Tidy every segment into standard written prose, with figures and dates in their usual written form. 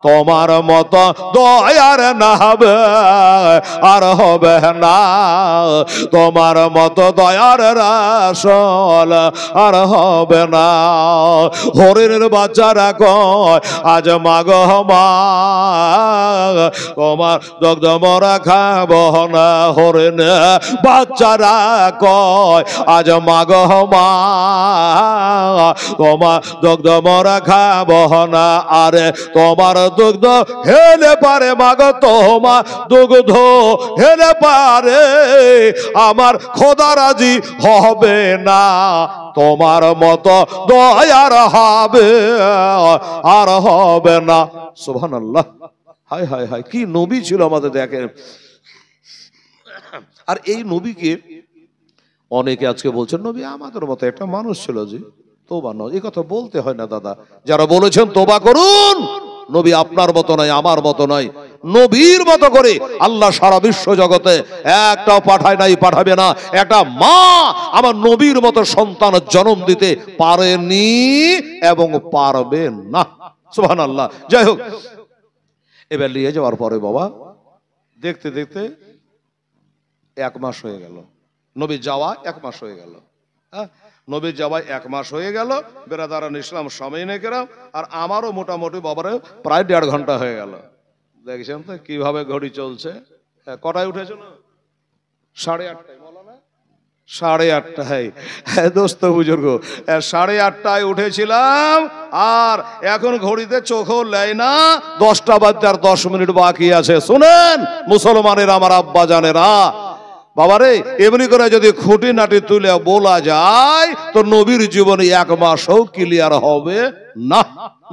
তোমার মতো দয়ার না হবে আর হবে না, তোমার মতো দয়ার রাসূল আর হবে না। হরিণের বাচ্চারা কয় আজ মাগ মা তোমার দুগ্ধ মোরা খাব না। হরিণ বাচ্চারা কয় আজ মাগ মা তোমার দুগ্ধ মোরা খাব না। আরে তোমার দুগ্ধ হেলে পারে মাগ, তোমার দুগ্ধ হেলে পারে আমার খোদা রাজি হবে না, তোমার মতো দয়ার হবে আর হবে না। সুবহানাল্লাহ। হায় হায় হায়, কি নবী ছিল আমাদের, দেখেন। আর এই নবীকে অনেকে আজকে বলছেন নবী আমাদের মতো একটা মানুষ ছিল। যে তোবা নয়, এই কথা বলতে হয় না দাদা। যারা বলেছেন তোবা করুন, নবী আপনার মতো নয়, আমার মতো নয়, নবীর মতো করে আল্লাহ সারা বিশ্ব জগতে একটাও পাঠায় নাই, পাঠাবে না। একটা মা আমার নবীর মতো সন্তান জন্ম দিতে পারেনি এবং পারবে না। সুবহানাল্লাহ। যাই হোক, এবার নিয়ে যাওয়ার পরে বাবা দেখতে দেখতে 1 মাস হয়ে গেল। নবী যাওয়া 1 মাস হয়ে গেল। হ্যাঁ, নবী যাওয়ায় 1 মাস হয়ে গেল। বেরাদারান ইসলাম সময় নেই কেরাম, আর আমারও মোটামুটি বাবারে প্রায় 1.5 ঘন্টা হয়ে গেল। দেখছেন তো কিভাবে ঘড়ি চলছে। কটায় উঠেছ না? 8:30টায়। বলো না 8:30টায়। দোস্ত বুজুর্গ, 8:30টায় উঠেছিলাম, আর এখন ঘড়িতে চোখও লেয় না, 10টা বাজতে আর 10 মিনিট বাকি আছে। শুনেন মুসলমানের আমার আব্বা জানেরা, বাবারে এমনি করে যদি খুঁটিনাটি তুলে বলা যায় তো নবীর জীবনে 1 মাসও ক্লিয়ার হবে না।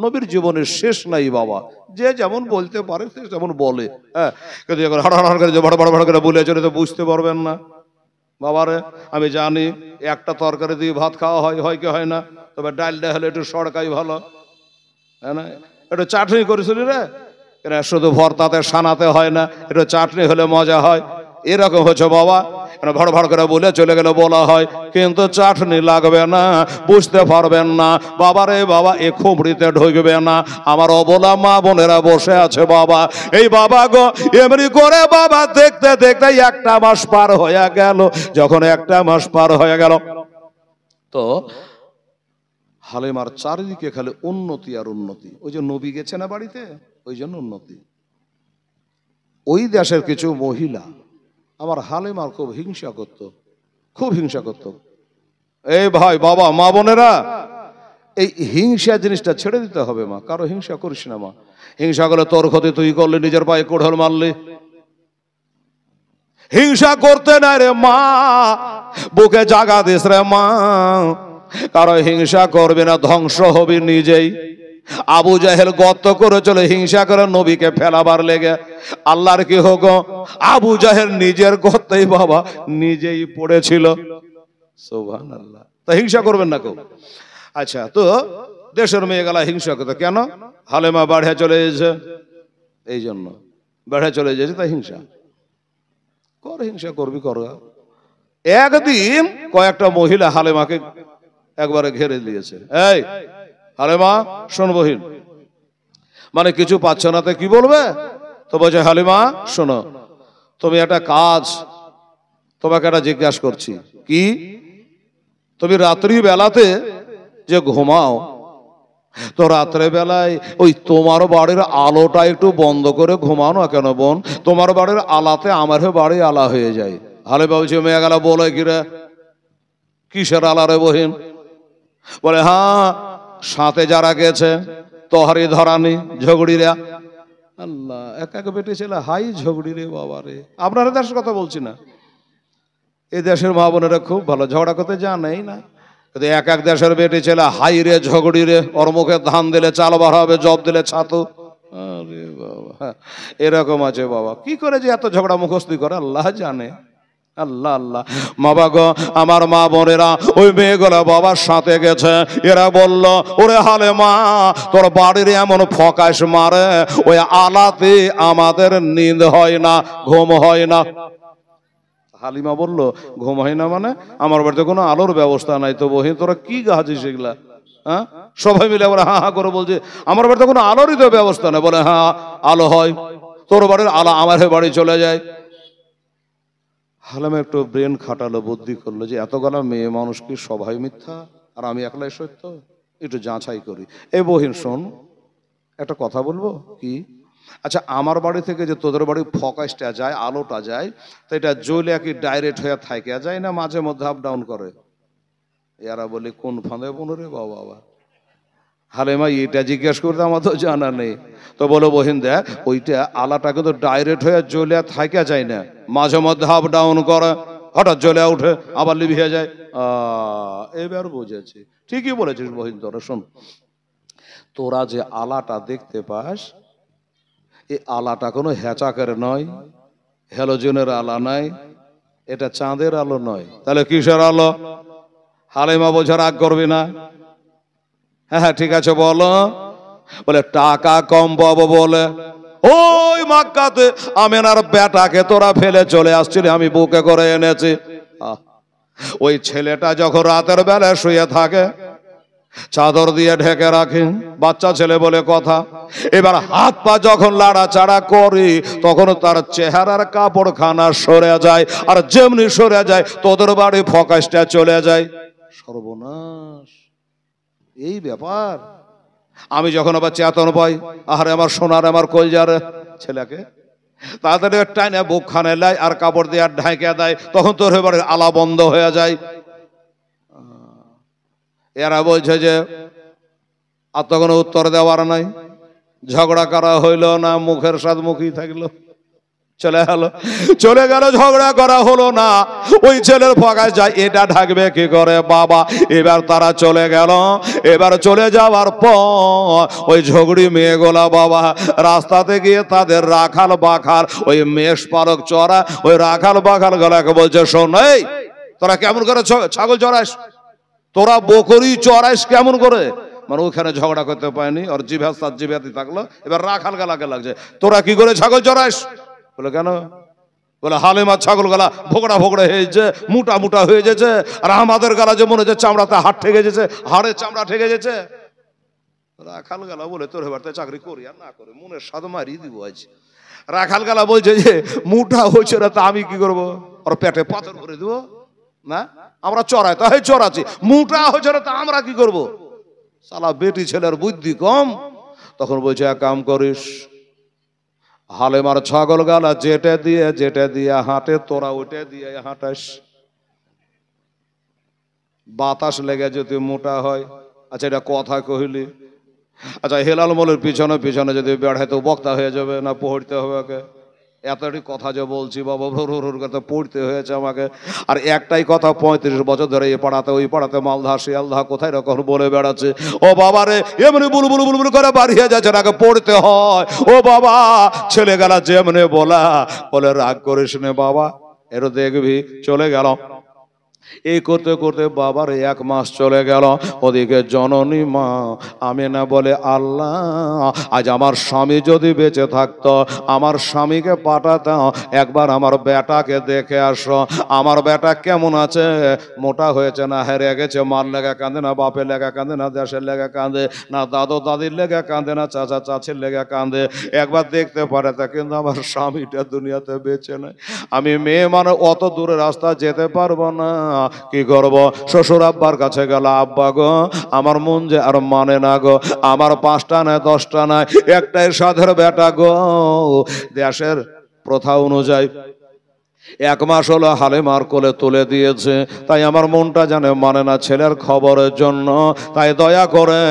নবীর জীবনের শেষ নাই বাবা। যে যেমন বলতে পারে সে যেমন বলে। হ্যাঁ, কিন্তু যখন হাড় করে বড় বড় বড় করে বলে চলে তো বুঝতে পারবেন না। বাবারে আমি জানি একটা তরকারি দিয়ে ভাত খাওয়া হয় কি হয় না, তবে ডালটা হলে একটু সরকাই ভালো, হ্যাঁ না? একটু চাটনি করেছিলি রে, এটা শুধু ভর্তাতে সানাতে হয় না, একটু চাটনি হলে মজা হয়। এরকম হচ্ছে বাবা, ভড় ভড় করে বলে চলে গেলে বলা হয়, কিন্তু চাটনি লাগবে না, বুঝতে পারবেন না। বাবারে বাবা এ খুবড়িতে ঢুকবে না। আমার অবলা মা বোনেরা বসে আছে বাবা। এই বাবা গো এমনি করে বাবা দেখতে দেখতে 1টা মাস পার হয়ে গেল। যখন 1টা মাস পার হয়ে গেল তো হালিমার চারিদিকে খালি উন্নতি আর উন্নতি। ওই যে নবী গেছে না বাড়িতে, ওই জন্য উন্নতি। ওই দেশের কিছু মহিলা আমার হালিমার খুব হিংসা করত, খুব হিংসা করত। এই ভাই বাবা মা বোনেরা, এই হিংসা জিনিসটা ছেড়ে দিতে হবে মা। কারো হিংসা করিস না মা। হিংসা করলে তোর ক্ষতি তুই করলি, নিজের পায়ে কোড়াল মারলি। হিংসা করতে না রে মা, বুকে জাগা দিস রে মা। কারো হিংসা করবে না, ধ্বংস হবি নিজেই। আবু জাহেল গর্ত করে চলে হিংসা করে নবীকে ফেলাবার লেগে। আল্লাহর কি হোক, আবু জাহেল নিজের গর্তেই বাবা নিজেই পড়েছিল। সুবহানাল্লাহ। তা হিংসা করবেন না কেউ। আচ্ছা, তো দেশের মেয়ে গেলা হিংসা করতে কেন? হালেমা বাড়ে চলে এসেছে, এই জন্য বাড়ে চলে যেছে, তাই হিংসা কর। হিংসা করবি কর। একদিন কয়েকটা মহিলা হালেমাকে একবারে ঘেরে দিয়েছে। এই হালিমা শোন বহিন, মানে কিছু পাচ্ছ না তো কি বলবে? তো বলছে হালিমা শোনো, তুমি একটা কাজ, তোমাকে একটা জিজ্ঞাসা করছি। কি? তুমি রাত্রি বেলাতে যে ঘুমাও, তো রাত্রে বেলায় ওই তোমার বাড়ির আলোটা একটু বন্ধ করে ঘুমাও না কেন বোন? তোমার বাড়ির আলাতে আমার বাড়ি আলা হয়ে যায়। হালিমা বলছে মেয়ে গেলা বলে কিরে, কিসের আলা রে বহিন? বলে হ্যাঁ, সাথে যারা গেছে তহারি ধরানি ঝগড়িরা। আল্লাহ, এক এক বেটে ছেলে হাই ঝগড়ি রে বাবা রে। আপনার দেশের কথা বলছি না, এই দেশের মা বোনেরা খুব ভালো, ঝগড়া করতে জানেই না। কিন্তু এক এক দেশের বেটে ছেলে হাই রে ঝগড়ি রে, ওর মুখে ধান দিলে চাল বার হবে, জব দিলে ছাতু। আরে বাবা, এরকম আছে বাবা। কি করে যে এত ঝগড়া মুখস্থি করে আল্লাহ জানে। আল্লাহ আল্লাহ। মা বাবা আমার মা বোনেরা ওই মেয়েগুলা বাবার সাথে গেছে। এরা বলল ওরে হালেমা, তোর বাড়ির এমন ফকাশ মারে, ওই আলাতে আমাদের নিন্দ হয় না, ঘুম হয় না। হালিমা বলল ঘুম হয় না মানে? আমার বাড়িতে কোনো আলোর ব্যবস্থা নাই। তো বহিন তোরা কি গাছিস এগুলা? হ্যাঁ, সবাই মিলে বলে হা হা করে বলছে আমার বাড়িতে কোনো আলোরই তো ব্যবস্থা নেই। বলে হ্যাঁ আলো হয়, তোর বাড়ির আলো আমার বাড়ি চলে যায়। হালেমা একটু ব্রেন খাটালো, বুদ্ধি করলো যে এতগুলা মেয়ে মানুষ কি সবাই মিথ্যা আর আমি একলাই সত্য, একটু যাচাই করি। এই বহিন শোন, একটা কথা বলবো কি, আচ্ছা আমার বাড়ি থেকে যে তোদের বাড়ি ফোকাসটা যায়, আলোটা যায়, তো এটা জ্বলে কি ডাইরেক্ট হয়ে থাইকা যায় না মাঝে মধ্যে আপ ডাউন করে? এরা বলি কোন ফাঁদে রে বাবা। হালেমা এটা জিজ্ঞেস করতে আমার তো জানা নেই। তো বলো বহিন দেখ, ওইটা আলাটা কিন্তু ডাইরেক্ট হয়ে জ্বলে থাইকা যায় না, মাঝে মধ্যে আপ ডাউন করে, হঠাৎ জ্বলে উঠে আবার লিভিয়ে যায়। এবার বুঝেছি, ঠিকই বলেছিস বহিন। তোরা শোন, তোরা যে আলাটা দেখতে পাস, এই আলাটা কোনো হ্যাচাকের নয়, হ্যালোজেনের আলা নাই, এটা চাঁদের আলো নয়, তাহলে কিসের আলো? হালেমা বোঝা রাগ করবি না? হ্যাঁ হ্যাঁ ঠিক আছে বলো। বলে টাকা কম পাবো বলে ওই মক্কাতে আমেনার বেটাকে তোরা ফেলে চলে আসছিলি, আমি বুকে করে এনেছি। ওই ছেলেটা যখন রাতের বেলায় শুয়ে থাকে, চাদর দিয়ে ঢেকে রাখে, বাচ্চা ছেলে বলে কথা, এবার হাত পা যখন লাড়াচাড়া করি তখন তার চেহারার কাপড়খানা সরে যায়, আর যেমনি সরে যায় তোদের বাড়ি ফোকাসটা চলে যায়। সর্বনাশ, এই ব্যাপার। আমি যখন আবার চেতন পাই, আহারে আমার সোনার আমার কলজার ছেলেকে, তাড়াতাড়ি টাইনে বুক খানে লাই আর কাপড় দিয়ে ঢাইকে দেয়, তখন তোর এবারে আলা বন্ধ হয়ে যায়। এরা বলছে যে আর তো কোনো উত্তর দেওয়ার নাই, ঝগড়া করা হইল না, মুখের সাথে মুখই থাকলো, চলে গেল, ঝগড়া করা হলো না। ওই ছেলের ফোকাস যায়, এটা ঢাকবে কি করে বাবা। এবার তারা চলে গেল। এবার চলে যাওয়ার পর ওই ঝগড়ি মেয়েগুলা বাবা রাস্তাতে গিয়ে তাদের রাখাল বাখাল, ওই মেষ পালক চড়া ওই রাখাল বাখাল গুলাকে বলছে, শোন এই তোরা কেমন করে ছাগল চড়াস, তোরা বকরি চড়াইস কেমন করে? মানে ওখানে ঝগড়া করতে পায়নি, আর জিভাতি থাকলো। এবার রাখাল গালাকে লাগছে, তোরা কি করে ছাগল চড়াইস? বলে কেন? বলে হালেমার ছাগল গালা ভোগড়া ভোগড়া হয়েছে, মোটা মোটা হয়ে যেছে, আর আমাদের গালা যে মনে হচ্ছে চামড়াতে হাড় ঠেকে যেছে, হাড়ে চামড়া ঠেকে যেছে। রাখাল গালা বলে তোর এবার চাকরি করি আর না করে মনের স্বাদ মারি দিব আজ। রাখাল গালা বলছে যে মোটা হয়েছে না, তা আমি কি করবো? ওর পেটে পাথর ভরে দেবো না? আমরা চড়াই তো চড়াচ্ছি, মোটা হয়েছে না তা আমরা কি করবো? শালা বেটি ছেলের বুদ্ধি কম। তখন বলছে এক কাম করিস, হালেমার ছাগল গালা যেটা দিয়ে হাঁটে তোরা ওইটা দিয়ে হাঁটাস, বাতাস লেগে যদি মোটা হয়। আচ্ছা এটা কথা কহিলি। আচ্ছা হেলাল মোলের পিছনে পিছনে যদি বেড়াইতে বক্তা হয়ে যাবে না, পড়তে হবে ওকে। এতটি কথা যে বলছি বাবা, ভোর করতে পড়তে হয়েছে আমাকে। আর একটাই কথা 35 বছর ধরে এ পাড়াতে ওই পাড়াতে মালদা শিয়ালদা কোথায় রকম বলে বেড়াচ্ছে। ও বাবা রে, এমনি বুলবুল বুলবুল করে বাড়িয়ে যাচ্ছে, আগে পড়তে হয়। ও বাবা, ছেলে গেলা যেমনি বলে রাগ করিস নে বাবা, এর দেখবি চলে গেল। এই করতে করতে বাবার 1 মাস চলে গেল। ওদিকে জননী মা আমেনা বলে, আল্লাহ আজ আমার স্বামী যদি বেঁচে থাকতো, আমার স্বামীকে পাঠাতাম, একবার আমার বেটাকে দেখে আসো, আমার বেটা কেমন আছে, মোটা হয়েছে না হেরে গেছে, মার লেগে কাঁদে না, বাপের লেগে কাঁদে না, দেশের লেগে কাঁদে না, দাদু দাদির লেগে কাঁদে না, চাচা চাচির লেগে কাঁদে, একবার দেখতে পারে তা। কিন্তু আমার স্বামীটা দুনিয়াতে বেঁচে নাই। আমি মেয়ে মানে অত দূরে রাস্তা যেতে পারবো না, কি করব? শ্বশুর আব্বার কাছে গেল, আব্বা গো আমার মন যে আর মানে না গো, আমার 5টা নয় 10টা নয়, একটাই সাধের বেটা গো। দেশের প্রথা অনুযায়ী 1 মাস হলো হালেমার কোলে তুলে দিয়েছে, তাই আমার মনটা জানে মানে না ছেলের খবরের জন্য। তাই দয়া করে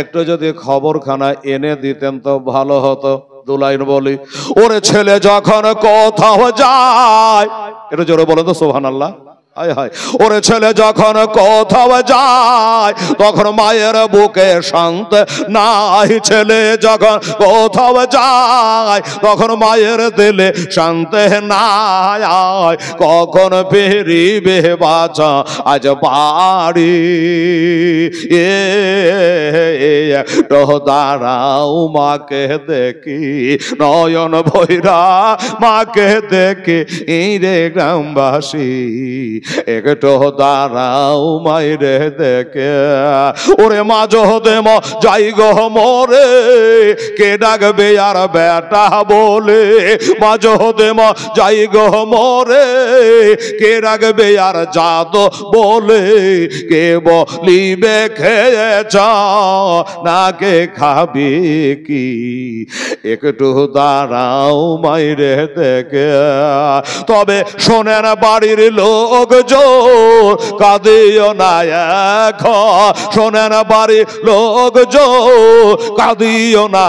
একটু যদি খবরখানা এনে দিতেন তো ভালো হতো। 2 লাইন বলি, ওরে ছেলে যখন কোথাও যায়, একটু জোরে বলে তো সুবহানাল্লাহ। ওরে ছেলে যখন কোথাও যায় তখন মায়ের বুকে শান্ত নাই, ছেলে যখন কোথাও যায় তখন মায়ের দিলে শান্ত নাই। কখন ফিরিবে বাছা আজ বাড়ি, দাঁড়াও মাকে দেখি, নয়ন ভৈরা মাকে দেখি রে গ্রামবাসী, একটু দাঁড়াও মাইরে দেখে। ওরে মাঝো দেম যাই গো মরে, কে ডাকবে আর বেটা বলে। মাঝো দেম যাই গো মরে, কে রাখবে আর জাত বলে। কে বলিবে খেয়েছ না কে খাবে কি, একটু দাঁড়াও মাইরে দেখে। তবে শোনেন বাড়ির লোক জোর, কাঁদিও না এখন। শোনেন বাড়ির লোক জোর, কাঁদিও না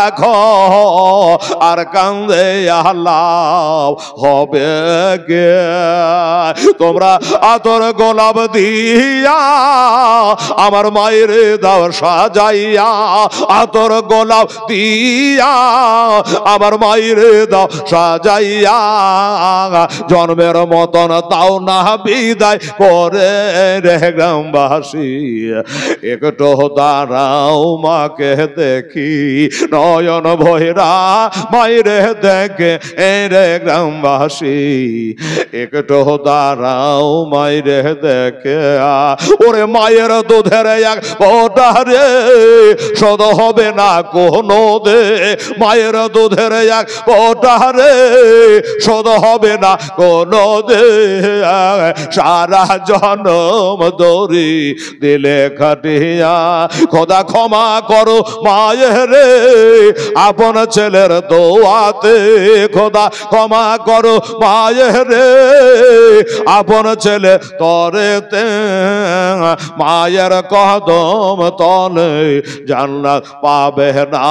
এখন। আর কান্দে আল্লাহ হবে গে। তোমরা আতর গোলাপ দিয়া আমার মায়ের দাও সাজাইয়া। আতর গোলাপ দিয়া আমার মায়ের দাও সাজাইয়া। জন্মের মতন তাও না বিদায় করে রে গ্রামবাসী। একটু দাঁড়াও মাকে দেখি, নয়ন ভৈরা মাইরে দেখে রে গ্রামবাসী। একটু দাঁড়াও মাইরে দেখে। ওরে মায়ের দুধের এক ফোঁটা রে শোধ হবে না কোনো দে। মায়ের দুধের এক ফোঁটা রে শোধ হবে না কোনো দে। সারা জনম দরি দিলে খাটিয়া। খোদা ক্ষমা করো মায়ের রে আপন ছেলের দোয়াতে। খোদা ক্ষমা করো মায়ের রে আপন ছেলে তরেতে। মায়ের কদম তলে জান্নাত পাবে না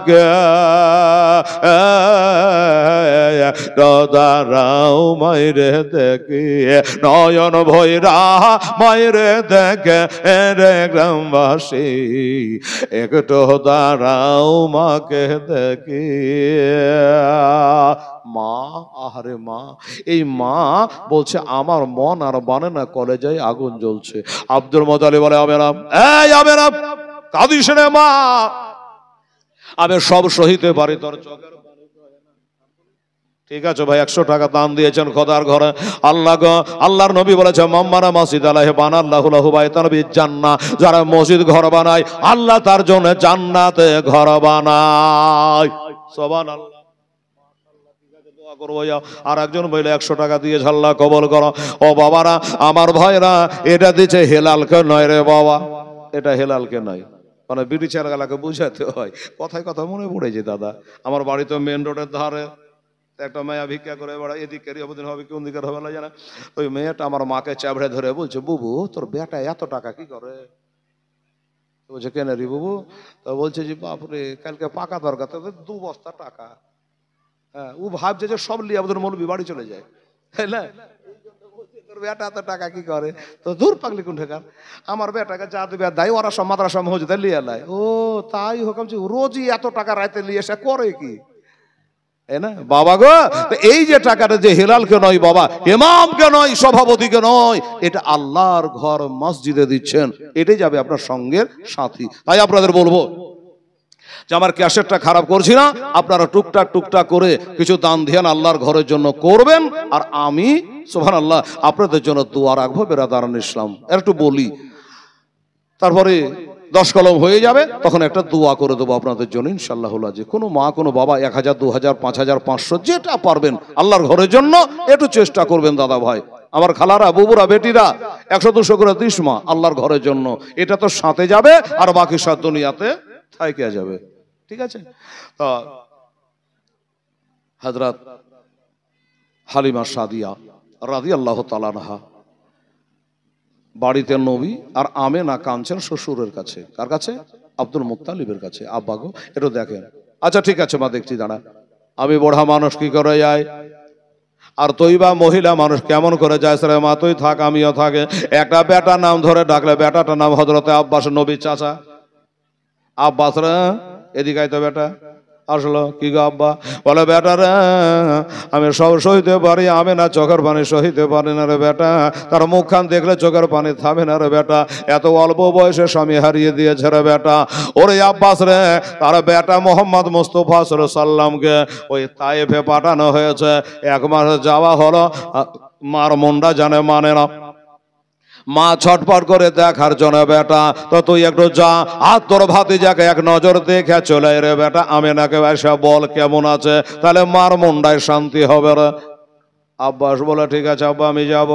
গে। দাঁড়াও মাইরে দেখে, নয়ন ভৈরা মাইরে দেখে রে গ্রামবাসী। একটু দাঁড়াও মাকে দেখে। মা, আহারে মা, এই মা বলছে আমার মন আর মানে না, কলেজায় আগুন জ্বলছে। আব্দুল মোতালিব বলে আমেরাম, এই আমেরাম কাঁদিস রে মা, আমি সব সহিতে পারি, তোর চোখের। ঠিক আছে ভাই, 100 টাকা দান দিয়েছেন খোদার ঘরে। আল্লাহর নবী বলেছে মাম্মারা মসজিদ আলাইহি বানাল্লাহু লাহু বাইতান বিল জান্নাহ। যারা মসজিদ ঘর বানায় আল্লাহ তার জন্য জান্নাতে ঘর বানায়। সুবহানাল্লাহ। আর একজন বলে 100 টাকা দিয়ে আল্লাহ কবুল করো। ও বাবারা, আমার ভাইরা, এটা দিচ্ছে হেলালকে নয় রে বাবা, এটা হেলালকে নয়। মানে বিড়ি চারগালাকে বুঝাতে হয়। কথায় কথা মনে পড়েছে দাদা, আমার বাড়ি তো মেন রোডের ধারে। একটা মেয়া ভিক্ষা করে বেড়ায়, এদিকের হবে কোন দিকের হবে না জানা। ওই মেয়েটা আমার মাকে চাবড়ে ধরে বলছে, বুবু তোর বেটা এত টাকা কি করে? বলছে কেন রে বুবু? তো বলছে যে বাপরে কালকে পাকা দরকার, তবে 2 বস্তা টাকা। হ্যাঁ, ও ভাবছে যে সব লিয়ে আমাদের মৌলবি বাড়ি চলে যায়, তাই না? তোর বেটা এত টাকা কি করে? তো দূর পাগলি কোন ঠেকার, আমার বেটাকে যা দেবে দেয়, ওরা সব মাদ্রাসা মসজিদে লিয়ে নেয়। ও তাই হোক, রোজই এত টাকা রাইতে নিয়ে এসে করে কি? না বাবা গো, এই যে টাকাটা যে হেলালকে নয় বাবা, ইমামকে নয়, সভাপতিকে নয়, এটা আল্লাহর ঘর মসজিদে দিচ্ছেন, এটাই যাবে আপনার সঙ্গের সাথী। তাই আপনাদের বলবো যে আমার ক্যাসেটটা খারাপ করছি না, আপনারা টুকটাক টুকটাক করে কিছু দান ধ্যান আল্লাহর ঘরের জন্য করবেন। আর আমি সুবহানাল্লাহ আপনাদের জন্য দোয়া রাখবো বেরাদারান ইসলাম। একটু বলি, তারপরে 10 কলম হয়ে যাবে, তখন একটা দোয়া করে দেবো আপনাদের জন্য ইনশাআল্লাহ। যে কোনো মা কোনো বাবা 1000, 2000, 5000, 500 যেটা পারবেন আল্লাহর ঘরের জন্য একটু চেষ্টা করবেন দাদা ভাই। আমার খালারা, বুবুরা, বেটিরা 100-200 করে দিস মা আল্লাহর ঘরের জন্য। এটা তো সাথে যাবে আর বাকি সব দুনিয়াতে থাইকে যাবে। ঠিক আছে? তো হযরত হালিমা সাদিয়া রাদিয়াল্লাহু তাআলা আনহা বাড়িতে নবী আর আমেনা কাঁদছেন শ্বশুরের কাছে। কার কাছে? আব্দুল মুত্তালিবের কাছে। আব্বা গো একটু দেখেন। আচ্ছা ঠিক আছে মা, দেখছি দাঁড়া। আমি বুড়া মানুষ কি করে যাই, আর তুই বা মহিলা মানুষ কেমন করে যায়? রে মা তুই থাক, আমিও থাকে। একটা বেটা নাম ধরে ডাকলে, বেটাটার নাম হযরতে আব্বাস, নবীর চাচা। আব্বাস রে এদিকে আয় তো বেটা। আসলো কি গো আব্বা? বলে বেটা রে আমি সব সইতে পারি, আমি না চোখের পানি সহিতে পারি না রে বেটা। তার মুখখান দেখলে চোখের পানি থামে না রে বেটা। এত অল্প বয়সে স্বামী হারিয়ে দিয়েছে রে বেটা। ওরে আব্বাস রে, তার বেটা মোহাম্মদ মুস্তাফা সাল্লামকে ওই তায়েফে পাঠানো হয়েছে। 1 মাস যাওয়া হলো, মার মনটা জানে মানে না। মা ছটপট করে দেখার জন্য বেটা, তো তুই একটু যা আর তোর ভাতিজাকে এক নজর দেখে চলে রে বেটা, আমিনাকে এসে বল কেমন আছে, তাহলে মার মনটায় শান্তি হবে রে। আব্বাস বলে ঠিক আছে আব্বা আমি যাব।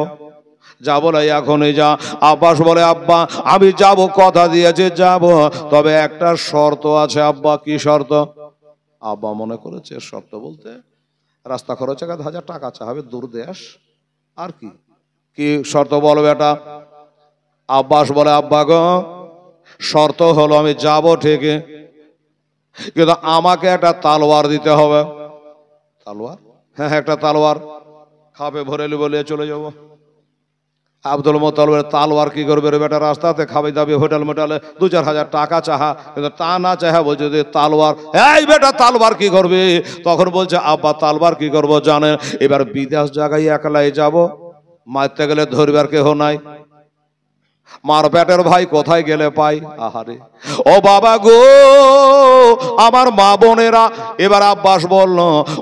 যা বলে এখনই যা। আব্বাস বলে আব্বা আমি যাব, কথা দিয়েছি যাব, তবে একটা শর্ত আছে আব্বা। কি শর্ত? আব্বা মনে করেছে শর্ত বলতে রাস্তা খরচ 1,000 টাকা চাবে, দূর দেশ, আর কি কি শর্ত বল বেটা? আব্বাস বলে আব্বা গো শর্ত হলো আমি যাব ঠিকই, কিন্তু আমাকে একটা তালোয়ার দিতে হবে। তালোয়ার? হ্যাঁ একটা তালোয়ার। খাপে ভরে বলে চলে যাব। আব্দুল মোতালেবের তালোয়ার কি করবে রে বেটা? রাস্তাতে খাবে দাবি হোটেল মোটেলে 2-4 হাজার টাকা চাহা, কিন্তু তা না চাহা বলছে যে তালোয়ার। এই বেটা তালোয়ার কি করবে? তখন বলছে আব্বা তালোয়ার কি করবো জানেন? এবার বিদেশ জায়গায় একলাই যাব, মারতে গেলে ধরবার কেহ নাই, মার পেটের ভাই কোথায় গেলে পাই। আহারে ও বাবা গো আমার মা বোনেরা। এবার আব্বাস বলল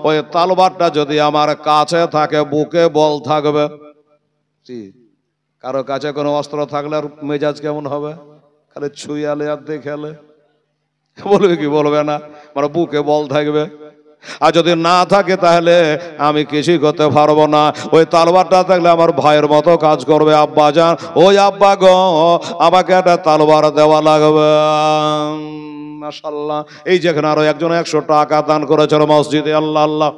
ওই তালবারটা যদি আমার কাছে থাকে, বুকে বল থাকবে। কারো কাছে কোনো অস্ত্র থাকলে আর মেজাজ কেমন হবে? খালি ছুঁয়ালে আর দেখালে বলবে কি বলবে না, মানে বুকে বল থাকবে। আর যদি না থাকে তাহলে আমি কিছুই করতে পারবো না। ওই তালবারটা থাকলে আমার ভাইয়ের মতো কাজ করবে। আব্বা যান, ওই আব্বা গো আমাকে একটা তালবার দেওয়া লাগবে। মাশাআল্লাহ, এই যেখানে আরো একজন 100 টাকা দান করেছিল মসজিদে, আল্লাহ আল্লাহ।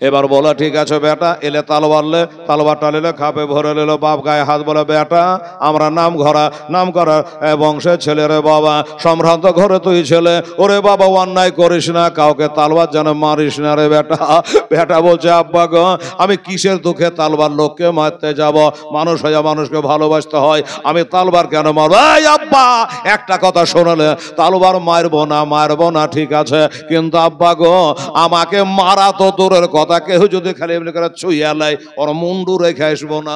এবার বলো ঠিক আছে বেটা, এলে তালবারটা নিলে খাপে ভরে নিল। বাপ গায়ে হাত বলে বেটা আমরা নাম করা বংশের ছেলে রে বাবা, সম্ভ্রান্ত ঘরে তুই ছেলে। ওরে বাবা অন্যায় করিস না, কাউকে তালবার যেন মারিস না রে বেটা। বেটা বলছে আব্বা গো আমি কিসের দুঃখে তালবার লোককে মারতে যাব? মানুষ হয়ে মানুষকে ভালোবাসতে হয়, আমি তালবার কেন মারবো? এই আব্বা একটা কথা শোনালে, তালবার মারবো না ঠিক আছে, কিন্তু আব্বা গো আমাকে মারা তো দূরের কথা, কেউ যদি খালি এমনি করে ছুঁয়া লাই ওর মুন্ডু রেখে আসবো না।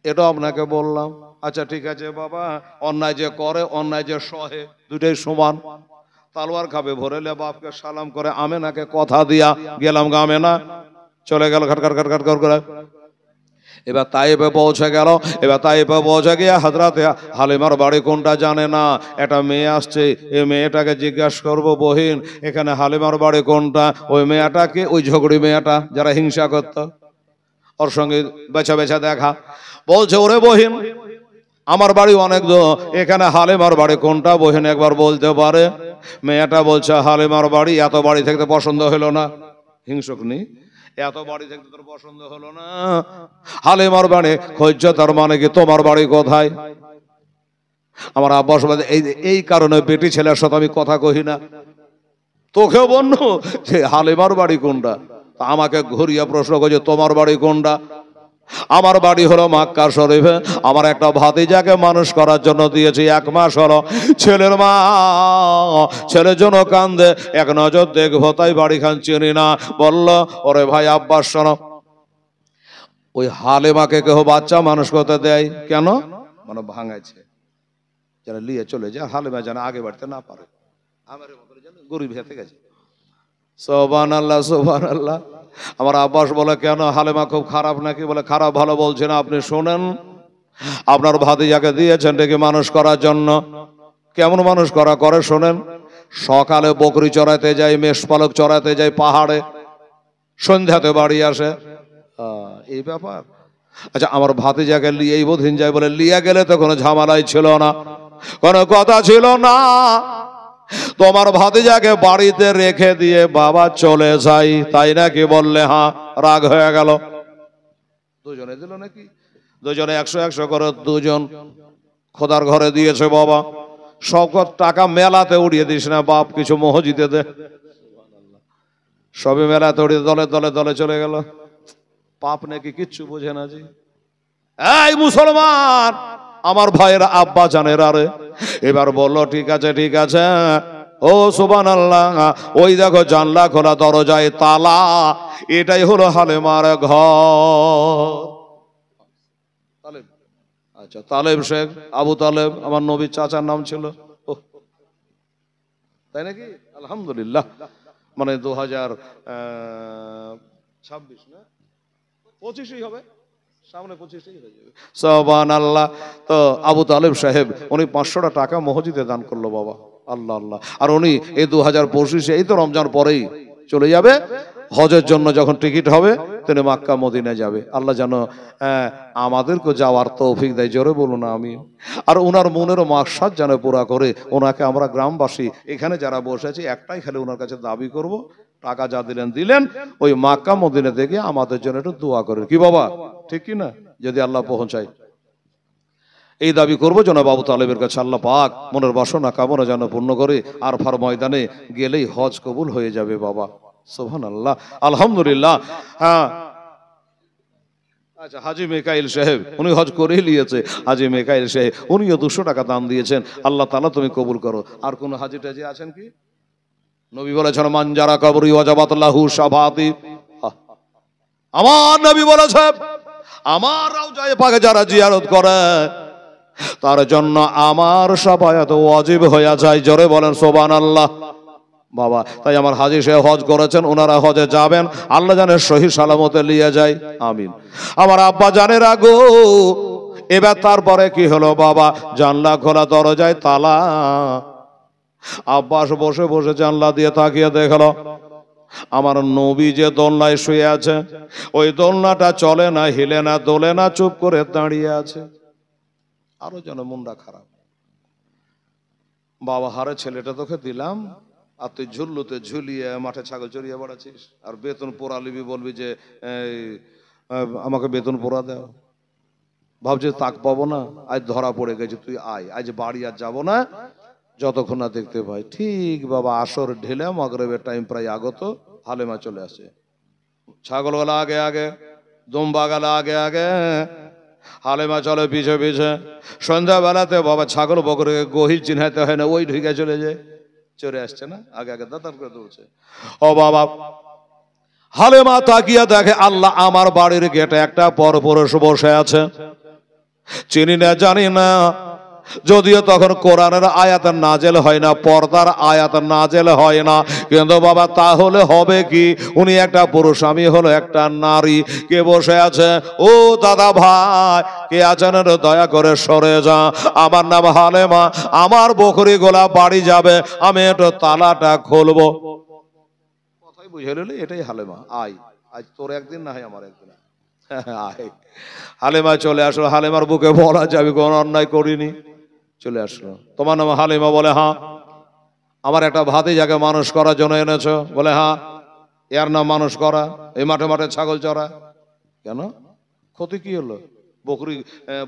এটা আপনাকে বললাম। আচ্ছা ঠিক আছে বাবা, অন্যায় যে করে অন্যায় যে সহে দুটাই সমান। তালোয়ার খাবে ভরেলে বাপকে সালাম করে আমেনাকে কথা দিয়া গেলাম, আমেনা চলে গেল ঘাটকার করে। এবার তাইফে পৌঁছে গেল। এবার তাইফে পৌঁছে গিয়ে হযরতে হালিমার বাড়ি কোনটা জানে না, একটা মেয়ে আসছে। এই মেয়েটাকে জিজ্ঞাসা করবো বহিন এখানে হালিমার বাড়ি কোনটা? ওই মেয়েটাকে, ওই ঝগড়ি মেয়েটা যারা হিংসা করত, ওর সঙ্গে বেছা বেছা দেখা। বলছে ওরে বহিন আমার বাড়ি অনেক দূর, এখানে হালিমার বাড়ি কোনটা বহিন একবার বলতে পারে? মেয়েটা বলছে হালিমার বাড়ি, এত বাড়ি থাকতে পছন্দ হলো না। হিংসক নেই, এত বাড়ি থাকতে তোর পছন্দ হলো না? হালিমার বাড়ি খুঁজছে, তার মানে কি তোমার বাড়ি কোথায়? আমার আব্বাস বলে এই কারণে বেটি ছেলের সাথে আমি কথা কহি না। তোকে বলল যে হালিমার বাড়ি কোনটা, আমাকে ঘুরিয়ে প্রশ্ন করছে তোমার বাড়ি কোনটা? আমার বাড়ি হলো মক্কা শরীফে। আমার একটা ভাতিজাকে মানুষ করার জন্য দিয়েছি, 1 মাস হলো। ছেলের মা ছেলের জন্য কান্দে, এক নজর দেখবো তাই বাড়ি খান চিনি না। বলল ওরে ভাই আব্বাস শোনো, ওই হালিমাকে কেউ বাচ্চা মানুষ করতে দেয় কেন? মানে ভাঙাইছে যেন লিয়ে চলে যায়, হালিমা যেন আগে বাড়তে না পারে। আমার গরিব হেতে গেছে। সুবহানাল্লাহ সুবহানাল্লাহ। আমার আব্বাস বলে কেন হালিমা খুব খারাপ নাকি? বলে খারাপ ভালো বলছে না, আপনি শোনেন। আপনার ভাতিজাকে দিয়েছেন ডেকে মানুষ করার জন্য। কেমন মানুষ করে শোনেন। সকালে বকরি চড়াইতে যায়, মেষপালক চড়াইতে যায় পাহাড়ে, সন্ধ্যাতে বাড়ি আসে। এই ব্যাপার। আচ্ছা আমার ভাতিজাকে লিয়েই বোধিন যায়, বলে লিয়ে গেলে তো কোনো ঝামেলাই ছিল না, কোনো কথা ছিল না। তোমার ভাতিজাকে বাড়িতে রেখে দিয়ে বাবা চলে যাই, তাই নাকি? বললে হ্যাঁ। রাগ হয়ে গেল। দুজনে দিল নাকি? দুজনে 100 করে দুজন খোদার ঘরে দিয়েছে বাবা। সব টাকা মেলাতে উড়িয়ে দিস না বাপ, কিছু মসজিদে দে। সবে মেলাতে উড়িয়ে দলে দলে দলে চলে গেল। পাপ নাকি কিচ্ছু বোঝে না জি। এই মুসলমান আমার ভাইয়ের আব্বা জানের আরে। এবার বললো ঠিক আছে ঠিক আছে, ও সুবহানাল্লাহ, ওই দেখো জানলা খোলা, দরজায় তালা, এটাই হলো হালেমার ঘর। তালেব, আচ্ছা তালেব শেখ, আবু তালেব আমার নবীর চাচার নাম ছিল। তাই নাকি? আলহামদুলিল্লাহ। মানে 2026 না 25ই হবে, সামনে 25ই হয়ে যাবে। সুবহানাল্লাহ। তো আবু তালেব সাহেব উনি 500টা টাকা মসজিদে দান করলো বাবা। আল্লাহ আল্লাহ। আর উনি এই 2025 এই তো রমজান পরেই চলে যাবে হজের জন্য, যখন টিকিট হবে তিনি মক্কা মদিনা যাবে। আল্লাহ যেন আমাদেরকে যাওয়ার তৌফিক দেয়, জোরে বলুন আমিন। আর ওনার মনের মাকসাদ যেন পুরা করে, ওনাকে আমরা গ্রামবাসী এখানে যারা বসে আছি একটাই খালি ওনার কাছে দাবি করব, টাকা যা দিলেন দিলেন, ওই মক্কা মদিনা থেকে আমাদের জন্য একটু দোয়া করেন, কি বাবা ঠিক কি না? যদি আল্লাহ পৌঁছায় এই দাবি করবো যেন আবু তালেবের কাছে আল্লাহ পাক মনের বাসনা কামনা যেন পূর্ণ করে, আর ফার ময়দানে গেলেই হজ কবুল হয়ে যাবে বাবা। সুবহানাল্লাহ, আলহামদুলিল্লাহ। হ্যাঁ, আচ্ছা হাজী মেকাইল সাহেব উনি হজ করেই নিয়েছে। হাজী মেকাইল সাহেব উনিও 200 টাকা দান দিয়েছেন। আল্লাহ তাআলা তুমি কবুল করো। আর কোন হাজী টাজি আছেন কি? নবী বলেছেন মানজারা কবরি ওয়াজাবাত লাহু শাফাতি। আমার নবী বলেছেন আমার রওজায়ে পাকে যারা জিয়ারত করে তার জন্য আমার শাফায়াত ওয়াজিব হয়ে যায়। জোরে বলেন সুবহানাল্লাহ বাবা। তাই আমার হাজী সাহেব হজ করেছেন, ওনারা হজে যাবেন, আল্লাহ জানে সহি সালামতে নিয়ে যায়, আমিন। আমার আব্বা জানের আগো এবার তারপরে কি হলো বাবা, জানলা খোলা, দরজায় তালা। আব্বাস বসে বসে জানলা দিয়ে তাকিয়ে দেখলো আমার নবী যে দোলনায় শুয়ে আছে, ওই দোলনাটা চলে না, হিলে না, দোলে না, চুপ করে দাঁড়িয়ে আছে। আরো যেন মনটা খারাপ, বাবা হারে ছেলেটা তোকে দিলাম আর তুই ঝুল্লুতে ঝুলিয়ে মাঠে ছাগল চড়িয়ে বেড়াচ্ছিস, আর বেতন পোড়া লিবি, বলবি যে আমাকে বেতন পোড়া দাও। ভাবছি তাক পাবো না, আজ ধরা পড়ে গেছে, তুই আয়, আজ বাড়ি আর যাবো না যতক্ষণ না দেখতে পাই। ঠিক বাবা আসর ঢেলে মাগরিবের টাইম প্রায় আগত, হালেমা চলে আসে। ছাগলওয়ালা আগে আগে, দুম্বাগালা আগে আগে, হালেমা চলে পিছে পিছে। সন্ধ্যাবেলাতে বাবা ছাগল বকরকে গহিল চিনহাইতে হয় না, ওই ঢুকে চলে যায়, চলে আসছে না, আগে আগে দাঁতার করে দৌড়ছে। ও বাবা, হালেমা তাকিয়া দেখে আল্লাহ আমার বাড়ির গেটে একটা পরপুরুষ বসে আছে, চিনি না জানি না। যদিও তখন কোরআনের আয়াত নাজেল হয় না, পর্দার আয়াত নাজেল হয় না, কিন্তু বাবা তাহলে হবে কি, উনি একটা পুরুষ, আমি হলো একটা নারী। কে বসে আছে? ও দাদা ভাই, কে আছেন? দয়া করে সরে যা, আমার নাম হালেমা, আমার বকরি গোলা বাড়ি যাবে, আমি একটু তালাটা খুলবো। কথাই বুঝে নিলি, এটাই হালেমা। আয়, আজ তোর একদিন না হয় আমার একদিন, আয়। হালেমা চলে আসলো, হালেমার বুকে বলা যাবে কোন অন্যায় করিনি, চলে আসলো। তোমার নাম হালিমা? বলে হ্যাঁ। আমার একটা ভাতিজাকে মানুষ করার জন্য এনেছো? বলে হ্যাঁ। এর নাম মানুষ করা? এই মাঠে মাঠে ছাগল চড়া? কেন, ক্ষতি কি হলো? বকরি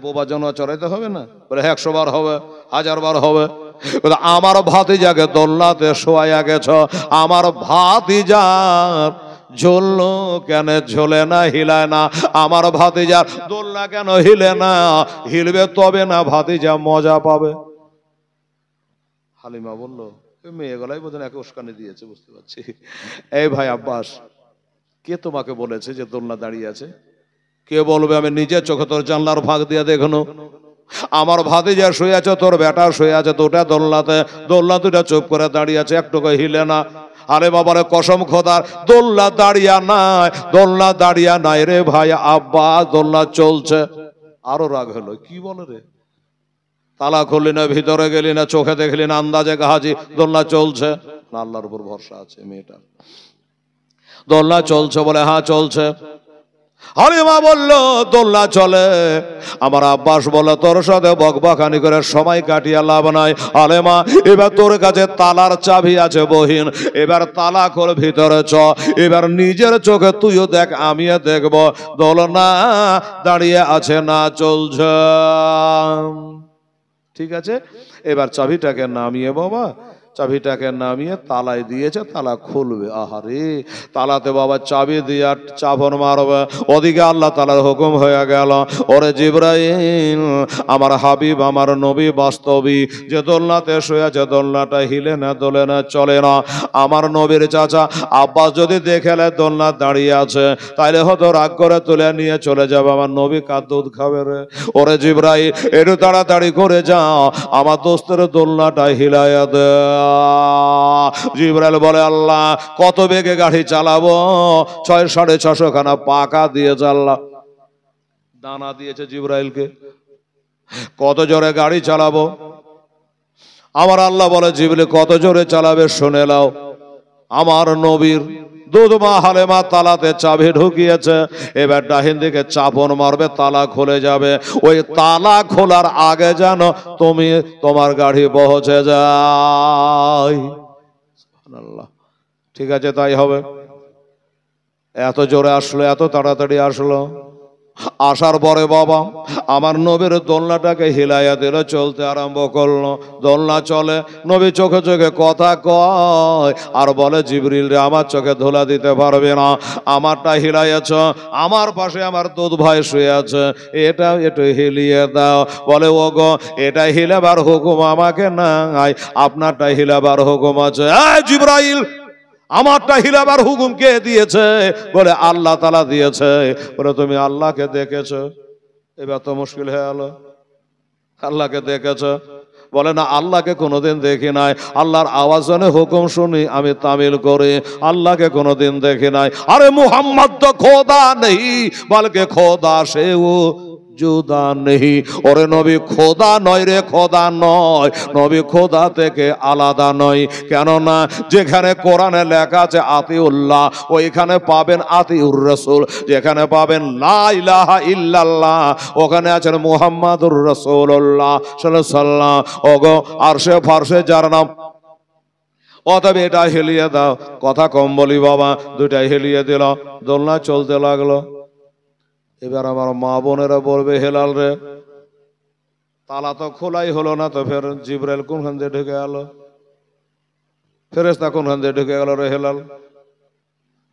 বোবা জন্য চড়াইতে হবে না? বলে 100 বার হবে, 1000 বার হবে। আমার ভাতিজাকে দোলনাতে শোয়াইয়া গেছ, আমার ভাতিজার ঝুললো কেন, ঝোলে না, হিলায় না? আমার ভাতিজার দোলনা কেন হিলে না? হিলবে তবে না ভাতিজা মজা পাবে। হালিমা বলল মেয়ে গলাই বোধ হয় উস্কানি দিয়েছে, বুঝতে পারছি। এই ভাই আব্বাস, কে তোমাকে বলেছে যে দোলনা দাঁড়িয়ে আছে? কে বলবে? আমি নিজের চোখে তোর জানলার ফাঁক দিয়ে দেখনো, আমার ভাতিজা শুয়ে আছে, তোর বেটা শুয়ে আছে, দুটা দোলনাতে, দোলনা দুটা চুপ করে দাঁড়িয়ে আছে, একটু হিলে না। আরে বাবারে কসম খোদার, দোলনা দাঁড়িয়া নাই, দোলনা দাঁড়িয়া নাই রে ভাই আব্বা, দোলনা চলছে। আরো রাগ হলো, কি বলে রে, তালা খুললি না, ভিতরে গেলি না, চোখে দেখলি না, আন্দাজে গাহাজি দোলনা চলছে না? আল্লাহর উপর ভরসা আছে মেয়েটা। দোলনা চলছে বলে হ্যাঁ চলছে। হালিমা বলল দোলনা চলে। আমার আব্বাস বলে তোর সাথে বকবকানি করে সময় কাটিয়ে লাভ নাই। হালিমা, এবার তোর কাছে তালার চাবি আছে বহিন, এবার তালা খোল, ভিতরে চ, এবার নিজের চোখে তুইও দেখ, আমিও দেখব দোলনা দাঁড়িয়ে আছে না চলছে। ঠিক আছে, এবার চাবিটাকে নামিয়ে বাবা চাবিটাকে নামিয়ে তালায় দিয়েছে, তালা খুলবে। আহারে, তালাতে বাবা চাবি দিয়ে চাবন মারবে, ওদিকে আল্লাহ তাআলার হুকুম হয়ে গেল, ওরে জিবরাইল, আমার হাবিব আমার নবী বাস্তবী যে দোলনাতে শুয়ে আছে, দোলনাটা হিলে না দোলে না চলে না। আমার নবীর চাচা আব্বাস যদি দেখেলে দোলনা দাঁড়িয়ে আছে, তাইলে হয়তো রাগ করে তুলে নিয়ে চলে যাবে, আমার নবী কার দুধ খাবে রে। ওরে জিবরাইল, একটু তাড়াতাড়ি করে যাও, আমার দোস্তের দোলনাটা হিলাইয়া দে। জিবরাইল বলে, আল্লাহ কত বেগে গাড়ি চালাবো? 600-650 খানা পাকা দিয়েছে আল্লাহ, দানা দিয়েছে জিবরাইলকে। কত জোরে গাড়ি চালাবো? আমার আল্লাহ বলে, জিবরাইল কত জোরে চালাবে শুনে নাও। আমার নবীর দুধমা হালেমা তালাতে চাবি ঢুকিয়েছে, এবার ডাহিন দিকে চাপন মারবে, তালা খুলে যাবে। ওই তালা খোলার আগে যেন তুমি তোমার গাড়ি পৌঁছে যায়। সুবহানাল্লাহ। ঠিক আছে, তাই হবে। এত জোরে আসলো, এত তাড়াতাড়ি আসলো। আসার পরে বাবা আমার নবীর দোলনাটাকে হিলাইয়া দিল, চলতে আরম্ভ করলো। দোলনা চলে, নবী চোখে চোখে কথা কয় আর বলে, জিবরিল রে, আমার চোখে ধুলা দিতে পারবে না, আমারটা হিলাইয়াছ, আমার পাশে আমার দুধ ভাই শুয়ে আছে, এটা একটু হিলিয়ে দাও। বলে, ও গো, এটা হিলাবার হুকুম আমাকে নাই, আপনারটা হিলাবার হুকুম আছে। জিবরাইল, আমারটা হিলাবার হুকুম কে দিয়েছে? বলে, আল্লাহ তাআলা দিয়েছে। বলে, তুমি আল্লাহকে দেখেছো? এবার তো মুশকিল হয়ে গেল। আল্লাহকে দেখেছো? বলে, না, আল্লাহকে কোনোদিন দেখি নাই, আল্লাহর আওয়াজ শুনে হুকুম শুনি আমি তামিল করি, আল্লাহকে কোনোদিন দেখি নাই। আরে মুহাম্মদ তো খোদা নেই, বলকে খোদা সেও জুদা নেই। ওরে নবী খোদা নয় রে, খোদা নয়, নবী খোদা থেকে আলাদা নয়। কেননা যেখানে কোরআনে লেখা আছে আতিউল্লাহ, ওইখানে পাবেন আতিউর রাসূল। যেখানে পাবেন লা ইলাহা ইল্লাল্লাহ, ওখানে আছেন মুহাম্মাদুর রাসূলুল্লাহ সাল্লাল্লাহু আলাইহি ওয়াসাল্লাম। ওগো আরশে ফারশে যার নাম, অতএব এটা হেলিয়ে দাও। কথা কম বলি বাবা, দুইটাই হেলিয়ে দিল, দোলনা চলতে লাগলো। এবার আমার মা বোনেরা বলবে, হেলাল রে, তালা তো খোলাই হলো না, তো ফের জিবরাইল কোনখান দিয়ে ঢুকে গেল? ফেরেশতা কোনখান দিয়ে ঢুকে গেল রে হেলাল?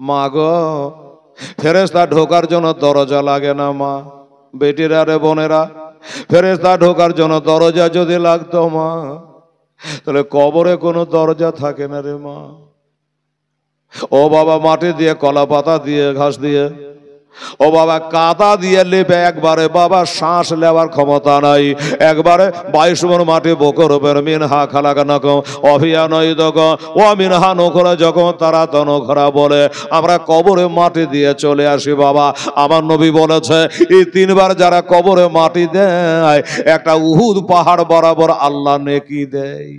মা গো, ফেরেশতা ঢোকার জন্য দরজা লাগে না মা। বেটিরা রে, বোনেরা, ফেরেশতা ঢোকার জন্য দরজা যদি লাগতো মা, তাহলে কবরে কোনো দরজা থাকে না রে মা। ও বাবা, মাটি দিয়ে, কলা পাতা দিয়ে, ঘাস দিয়ে, ও বাবা কাদা দিয়ে লেপে একবারে বাবা শ্বাস নেওয়ার ক্ষমতা নাই। একবারে 22 মণ মাটি বকর উপর মিনহা খালাকানাকুম অভিয়ানয়দক ও মিনহা নখরা, যখন তারা তনখরা বলে আমরা কবরে মাটি দিয়ে চলে আসি। বাবা আমার নবী বলেছে, এই 3 বার যারা কবরে মাটি দেয়, একটা উহুদ পাহাড় বরাবর আল্লাহ নেকি দেয়।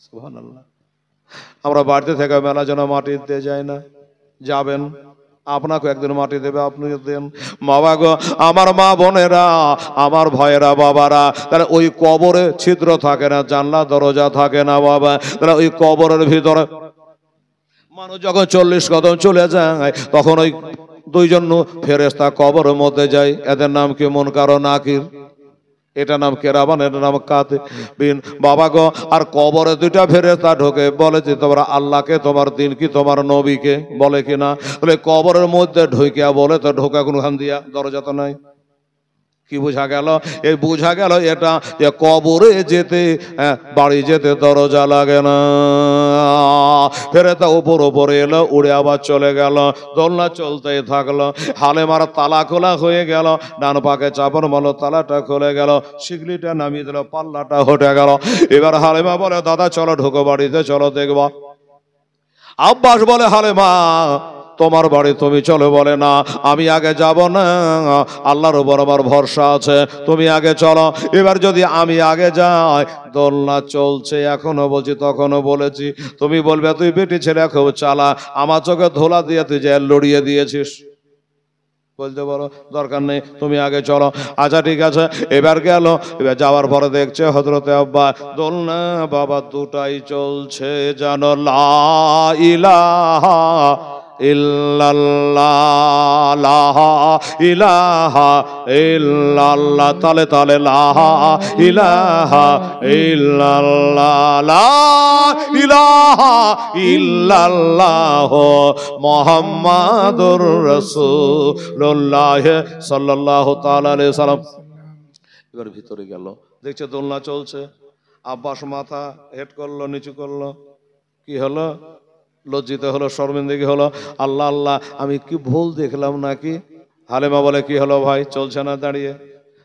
সুবহানাল্লাহ। আমরা বাড়িতে থেকে মেলা যেন মাটি দিতে যাই না, যাবেন, আপনাকে একদিন মাটি দেবে, আপনি দেন। বাবা গো, আমার মা বোনেরা, আমার ভাইয়েরা, বাবারা, তাহলে ওই কবরে ছিদ্র থাকে না, জানলা দরজা থাকে না বাবা। তাহলে ওই কবরের ভিতরে মানুষ যখন 40 কদম চলে যায়, তখন ওই 2 জন ফেরেশতা কবরের মধ্যে যায়। এদের নাম কি? মুনকার ও নাকির। এটা নাম কেরামান, এটা নাম কাতিবিন। বাবা গো, আর কবরে 2টা ফেরেশতা ঢোকে, বলে যে তোমরা আল্লাহকে, তোমার দিন কি, তোমার নবীকে, বলে কিনা? বলে কবরের মধ্যে ঢুকিয়া বলে, তো ঢোকা কোনখান দিয়া? দরজা তো নাই। কি বোঝা গেল? এই বোঝা গেল এটা যে কবরে যেতে, বাড়ি যেতে দরজা লাগে না। ফেরেশতা উপরে এলো, উড়ে আবার চলে গেল। দোলনা চলতেই থাকলো। হালেমার তালা খোলা হয়ে গেল, ডান পাকে চাপন মারলো, তালাটা খুলে গেল, শিকলিটা নামিয়ে দিল, পাল্লাটা হটে গেল। এবার হালেমা বলে, দাদা চলো ঢোকো বাড়িতে, চলো দেখবা। আব্বাস বলে, হালেমা তোমার বাড়ি তুমি চলো। বলে, না, আমি আগে যাব না, আল্লাহর উপর আমার ভরসা আছে, তুমি আগে চলো। এবার যদি আমি আগে যাই, দোলনা চলছে, এখনো বলছি, তখনও বলেছি, তুমি বলবে তুই বেটি ছেলে খুব চালা, আমার চোখে ধোলা দিয়ে তুই যে লড়িয়ে দিয়েছিস। বলতে বলো দরকার নেই, তুমি আগে চলো। আচ্ছা ঠিক আছে। এবার গেল। এবার যাওয়ার পরে দেখছে হযরতে আব্বা দোলনা বাবা 2টাই চলছে, জানো লা ইলাহা ইল্লাল্লাহ, লা ইলাহা ইল্লাল্লাহ, তালে তালে লা ইলাহা ইল্লাল্লাহ, লা ইলাহা ইল্লাল্লাহ মুহাম্মাদুর রাসূলুল্লাহ সাল্লাল্লাহু তাআলা আলাইহি সাল্লাম। এবার ভিতরে গেল, দেখছে দোলনা চলছে। আব্বাস মাথা হেট করলো, নিচু করলো। কি হলো? লজ্জিত হলো, শর্মিন্দগি হলো। আল্লাহ আল্লাহ, আমি কি ভুল দেখলাম নাকি? হালেমা বলে, কি হলো ভাই, চলছে না দাঁড়িয়ে?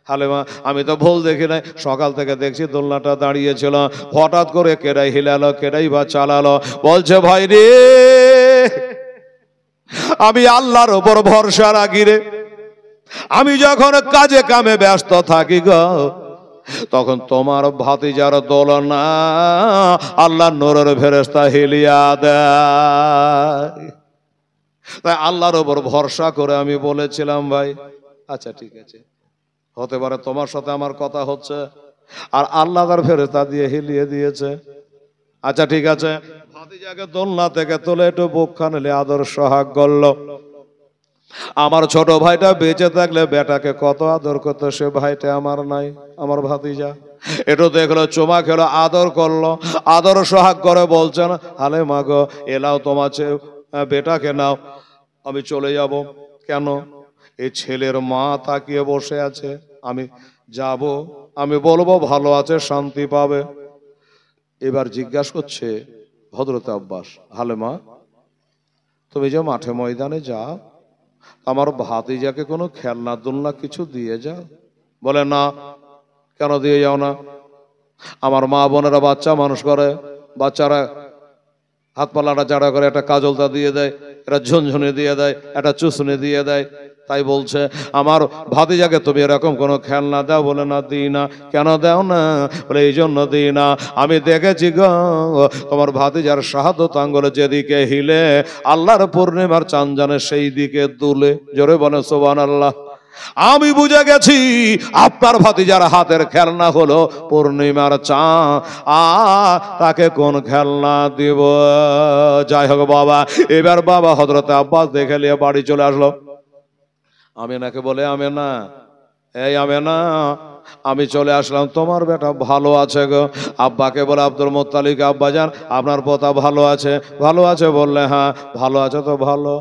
হালেমা, আমি তো ভুল দেখি নাই, সকাল থেকে দেখছি দোলনাটা দাঁড়িয়েছিল, হঠাৎ করে কেডাই হিলালো, কেডাই বা চালালো। বলছে, ভাই রে, আমি আল্লাহর উপর ভরসা রাখি রে। আমি যখন কাজে কামে ব্যস্ত থাকি গো, তখন তোমার ভাতিজার দোলনা আল্লাহ নূরের ফেরেশতা হিলিয়া দেয়। তাই আল্লাহর উপর ভরসা করে আমি বলেছিলাম, ভাই আচ্ছা ঠিক আছে, হতে পারে তোমার সাথে আমার কথা হচ্ছে, আর আল্লাহ তার ফেরেশতা দিয়ে হিলিয়ে দিয়েছে। আচ্ছা ঠিক আছে, ভাতিজাকে দোলনা থেকে তুলে একটু বুকখান নিলে আদর সোহাগ করল। আমার ছোট ভাইটা বেঁচে থাকলে বেটাকে কত আদর করতো, সে ভাইটা আমার নাই। আমার ভাতিজা একটু দেখলো, চুমা খেলো, আদর করলো, আদর সোহাগ করে বলছেন, হালে মাগো এলাও তোমার বেটাকে নাও, আমি চলে যাব। কেন? এই ছেলের মা তাকিয়ে বসে আছে, আমি যাব, আমি বলবো ভালো আছে, শান্তি পাবে। এবার জিজ্ঞাসা করছে হযরত আব্বাস, হালেমা তুমি যে মাঠে ময়দানে যাও, আমার ভাতিজাকে কোনো খেলনা দুলনা কিছু দিয়ে যাও? বলে, না। কেন দিয়ে যাও না? আমার মা বোনেরা বাচ্চা মানুষ করে, বাচ্চারা হাত পালাটা চাড়া করে, একটা কাজলটা দিয়ে দেয়, একটা ঝুনঝুনি দিয়ে দেয়, একটা চুসনি দিয়ে দেয়। তাই বলছে আমার ভাতিজাকে তুমি এরকম কোনো খেলনা দাও? বলে, না দিই না। কেন দাও না? বলে, এই জন্য দিই না, আমি দেখেছি গো তোমার ভাতিজার শাহাদত আঙ্গুলে যেদিকে হিলে আল্লাহর পূর্ণিমার চাঁদ জানে সেই দিকে দুলে। জোরে বলে সুবহানাল্লাহ। আমি বুঝে গেছি আপনার ভাতিজার হাতের খেলনা হলো পূর্ণিমার চাঁদ, তাকে কোন খেলনা দিব? যাই হোক বাবা, এবার বাবা হযরত আব্বাস দেখে নিয়ে বাড়ি চলে আসলো। আমেনাকে বলে, আমেনা, এই আমেনা, আমি চলে আসলাম, তোমার বেটা ভালো আছে গো। আব্বাকে বলে, আব্দুল মুত্তালিব, আব্বা জান আপনার পোতা ভালো আছে? ভালো আছে। বললে, হ্যাঁ ভালো আছে তো ভালো।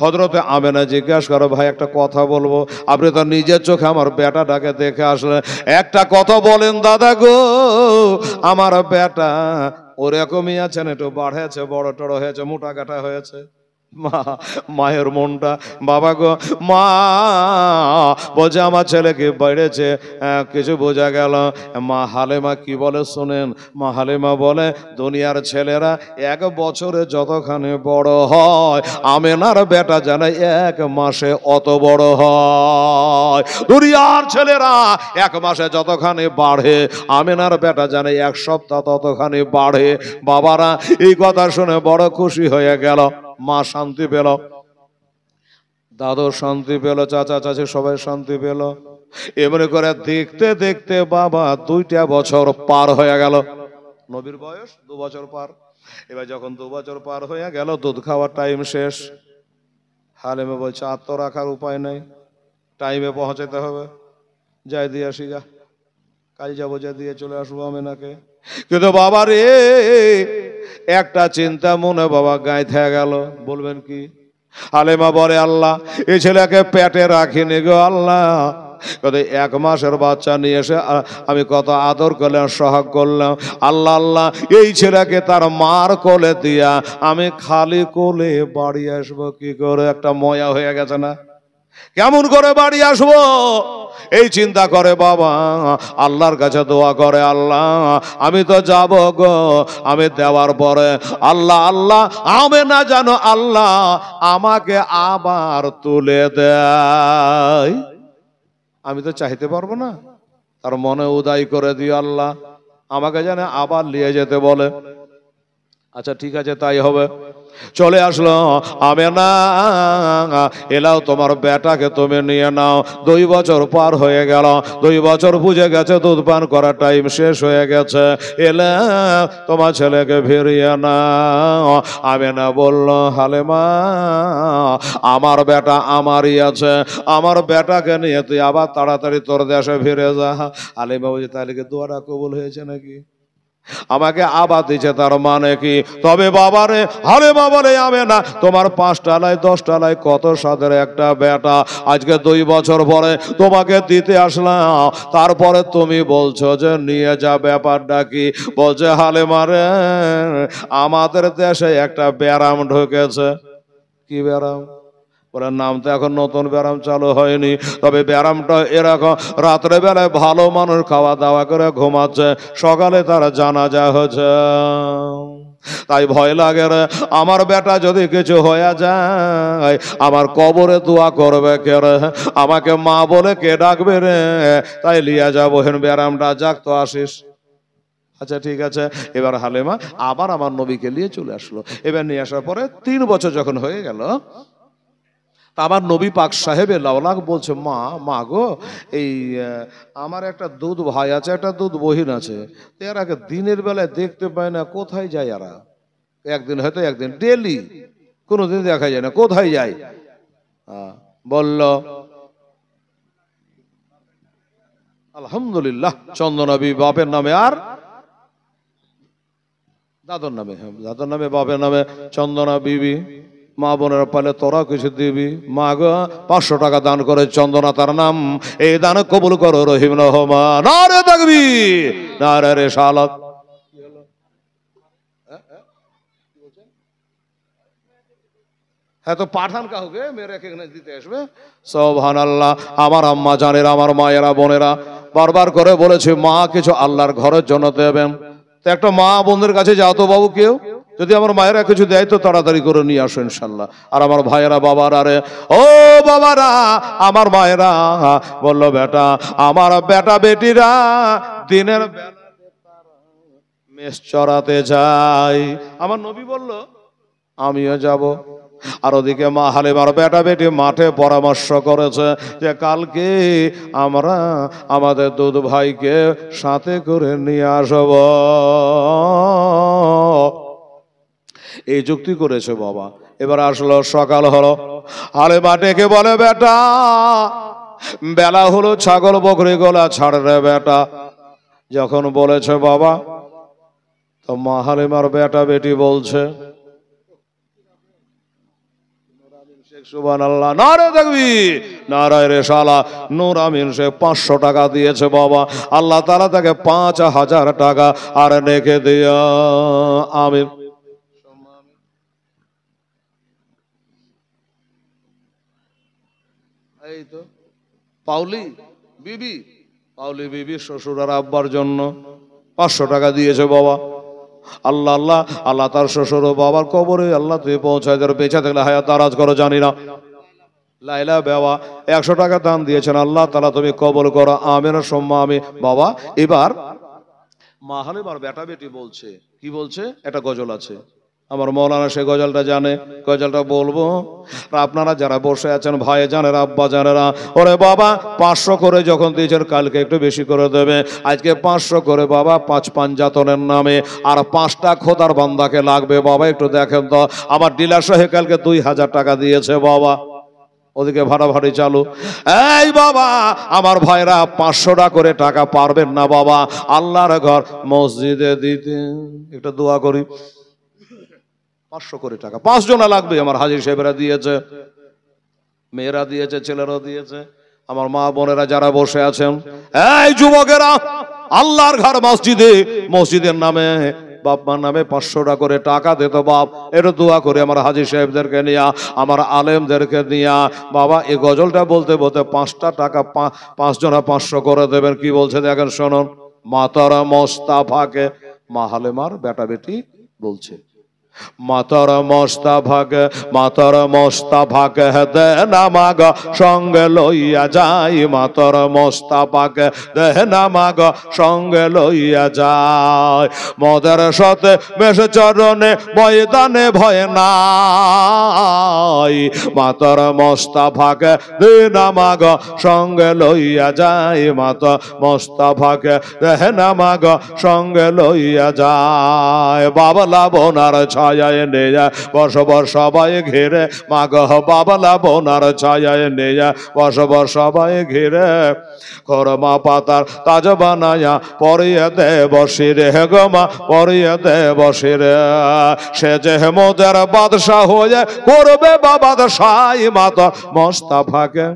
হযরতে আমেনা জিজ্ঞাসা করো, ভাই একটা কথা বলবো, আপনি তো নিজের চোখে আমার বেটাটাকে দেখে আসলেন, একটা কথা বলেন দাদা গো, আমার বেটা ওরকমই আছেন, একটু বাড়েছে, বড় টড় হয়েছে, মোটা কাটা হয়েছে? মায়ের মনটা, বাবা গো, মা বলছে আমার ছেলেকে বেড়েছে, কিছু বোঝা গেল। মা হালেমা কি বলে শোনেন, মা হালেমা বলে, দুনিয়ার ছেলেরা এক বছরে যতখানি বড় হয়, আমেনার বেটা জানে এক মাসে অত বড় হয়। দুনিয়ার ছেলেরা এক মাসে যতখানি বাড়ে, আমেনার বেটা জানে এক সপ্তাহ ততখানি বাড়ে। বাবারা এই কথা শুনে বড় খুশি হয়ে গেল। মা শান্তি পেল, দাদু শান্তি পেল, চাচা চাচি সবাই শান্তি পেল। এমনি করে দেখতে দেখতে বাবা 2টা বছর পার হয়ে গেল। নবীর বয়স 2 বছর পার। এবার যখন 2 বছর পার হয়ে গেল, দুধ খাওয়ার টাইম শেষ। হালেমা বলছে, আর তো রাখার উপায় নেই, টাইমে পৌঁছাতে হবে, যাই দিয়ে আসি, যা কাল যাবো, যা দিয়ে চলে আসবো আমেনাকে। কিন্তু বাবা রে, একটা চিন্তা মনে বাবা গাঁথে গেল। বলবেন কি? হালেমা বলে, আল্লাহ এই ছেলেকে পেটে রাখিনি গো আল্লাহ, কত 1 মাসের বাচ্চা নিয়ে এসে আমি কত আদর করলাম, সোহাগ করলাম। আল্লাহ আল্লাহ, এই ছেলেকে তার মার কোলে দিয়া আমি খালি কোলে বাড়ি আসবো কি করে? একটা ময়া হয়ে গেছে না? কেমন করে বাড়ি আসবো এই চিন্তা করে বাবা আল্লাহর কাছে দোয়া করে, আল্লাহ আমি তো যাব গো, আমি দেওয়ার পরে আল্লাহ আল্লাহ আমি না জানো আল্লাহ আমাকে আবার তুলে দেয়, আমি তো চাইতে পারবো না। তার মনে উদয় করে দিও আল্লাহ আমাকে জানে আবার নিয়ে যেতে বলে। আচ্ছা ঠিক আছে তাই হবে। চলে আসলো, আমেনা এলাও তোমার বেটাকে তুমি নিয়ে নাও। 2 বছর পার হয়ে গেল, 2 বছর বুঝে গেছে দুধ পান করার টাইম শেষ হয়ে গেছে, এলে তোমার ছেলেকে ফিরিয়ে নাও। আমেনা বলল, হালেমা আমার বেটা আমারই আছে, আমার বেটাকে নিয়ে তুই আবার তাড়াতাড়ি তোর দেশে ফিরে যা। হালেমা বলছে, তাহলে কি দোয়াটা কবুল হয়েছে নাকি? আমাকে আবার দিচ্ছে, তার মানে কি? তবে বাবারে, আরে বাবারে, আমি না তোমার 5 টালায় 10 টালায় কত সাদের একটা বেটা, আজকে 2 বছর পরে তোমাকে দিতে আসলাম, তারপরে তুমি বলছো যে নিয়ে যা, ব্যাপারটা কি? বলছে, হালেমারে আমাদের দেশে একটা ব্যারাম ঢুকেছে। কি ব্যারাম? বলে, নাম তো এখন নতুন ব্যারাম চালু হয়নি, তবে ব্যারামটা এরকম, রাত্রে বেলায় ভালো মানুষ খাওয়া দাওয়া করে ঘুমাচ্ছে, সকালে তারা জানাজা হচ্ছে। তাই ভয় লাগে রে, আমার বেটা যদি কিছু হয়ে যায়, আমার কবরে দোয়া করবে কে রে? আমাকে মা বলে কে ডাকবে রে? তাই লিয়া যাবো হেন ব্যারামটা, যাক তো আসিস। আচ্ছা ঠিক আছে। এবার হালেমা আবার আমার নবীকে নিয়ে চলে আসলো। এবার নিয়ে আসার পরে 3 বছর যখন হয়ে গেল, আমার নবী পাক সাহেব লাউলাক বলছে, মা গো, এই আমার একটা দুধ ভাই আছে, একটা দুধ বহিন আছে, এরাকে দিনের বেলায় দেখতে পায় না, কোথায় যায় এরা? একদিন হয়তো একদিন, ডেলি কোনোদিন দেখা যায় না, কোথায় যায়? বলল, আলহামদুলিল্লাহ, চন্দনবী বাপের নামে আর দাদর নামে, দাদর নামে বাপের নামে চন্দনা বিবি। মা বোনেরা পালে তোরা কিছু দিবি। মা গো 500 টাকা দান করে চন্দনা তার নাম, এই দান কবুল করো রহিম রহমান। নারে তাকবীর, নারে রিসালাত। হ্যাঁ, তো পাঠান কাউকে মেরে এখানে দিতে আসবে। সুবহানাল্লাহ। আমার আম্মা জানেরা, আমার মায়েরা বোনেরা বারবার করে বলেছে, মা কিছু আল্লাহর ঘরের জন্য দেবেন। তো একটা মা বোনদের কাছে যাও তো বাবু, কেউ যদি আমার মায়েরা কিছু দেয় তো তাড়াতাড়ি করে নিয়ে আসো ইনশাল্লাহ। আর আমার ভাইয়েরা, বাবারা রে, ও বাবারা, আমার মায়েরা বললো, বেটা, আমার বেটা বেটিরা দিনের বেলা মেষ চড়াতে যায়। আমার নবী বলল, আমিও যাব। আর ওদিকে মা হালিমার বেটা বেটি মাঠে পরামর্শ করেছে যে কালকে আমরা আমাদের দুধ ভাইকে সাথে করে নিয়ে আসব। এই যুক্তি করেছে বাবা। এবার আসলো, সকাল হলো, হালিমা ডেকে বলে, বেটা বেলা হলো, ছাগল বকরি গোলা ছাড় রে বেটা। যখন বলেছে বাবা, তো মা হালিমার বেটা বেটি বলছে, সুবহানাল্লাহ, নারে তাকবীর, নারে রিসালাত। নূর আমিন সে 500 টাকা দিয়েছে বাবা। আল্লাহ তাআলা তাকে 5000 টাকা আর রেখে দিয়া। আমিন। এই তো পাউলি বিবি শ্বশুর আর আব্বার জন্য 500 টাকা দিয়েছে বাবা। আল্লাহ আল্লাহ আল্লাহ তার শ্বশুর ও বাবার কবরে আল্লাহ তুই পৌঁছায় দেয়, বেঁচে থাকলে হায়াত দারাজ করো, জানি না। লাইলা বাবা 100 টাকা দান দিয়েছেন, আল্লাহ তাআলা তুমি কবুল করো, আমিন সুম্মা আমিন। বাবা এবার মা হালিমার বেটা বেটি বলছে, কি বলছে? একটা গজল আছে, আমার মৌলানা সে গজলটা জানে, গজলটা বলবো। আপনারা যারা বসে আছেন, ভাই জানেরা, আব্বা জানেরা, ওরে বাবা 500 করে যখন দিয়েছেন, কালকে একটু বেশি করে দেবে। আজকে 500 করে বাবা 5 পাঞ্জাতনের নামে, আর 5টা খোদার বান্দাকে লাগবে বাবা। একটু দেখেন তো, আমার ডিলার সাহেব কালকে 2000 টাকা দিয়েছে বাবা, ওদিকে ভাড়া ভাড়ি চালু। এই বাবা আমার ভাইরা 500 করে টাকা পারবেন না বাবা আল্লাহর ঘর মসজিদে দিতে? একটা দোয়া করি। 500 করে টাকা 5 জনা লাগবে। আমার হাজী সাহেবরা দিয়েছে, মেয়েরা দিয়েছে, ছেলেরা দিয়েছে, আমার মা বোনেরা যারা বসে আছেন, এই যুবকেরা, আল্লাহর ঘর মসজিদে, মসজিদের নামে বাপ মার নামে 500 টাকা করে টাকা দিত বাপ। এটা দোয়া করে আমার হাজী সাহেবদেরকে নিয়া, আমার আলেমদেরকে নিয়া বাবা এই গজলটা বলতে বলতে 5টা টাকা 5 জনা 500 করে দেবেন। কি বলছে দেখেন, শুনুন। মাতারা মোস্তাফাকে মা হালিমার বেটা বেটি বলছে, মাতর মস্তা ভাগ দেন আমাগ সঙ্গে লইয়া যাই, মাতর মস্তা ভাগ দেন আমাগ সঙ্গে লইয়া যায়। মদের সাথে মেষ চরণে ময়দানে ভয় নাই, মাতর মস্তা ভাগ দেন আমাগ সঙ্গে লইয়া যাই, মাতর মস্তা ভাগ দেন আমাগ সঙ্গে লইয়া যায়। বাবলা বোনার ছায়ায় নেয়া বসবর সবাই ঘিরে, মাগ বাবলা বোনার ছায়ায় নেয়া বসবর সবাই ঘিরে, খরমা পাতার তাজ বানায়া পরিয়ে দে বসিরে গমা পরিয়ে দে বসিরে। সে যে মোদের বাদশাহ হয়ে করবে বাদশাহী, মাতর মস্তা ভাগে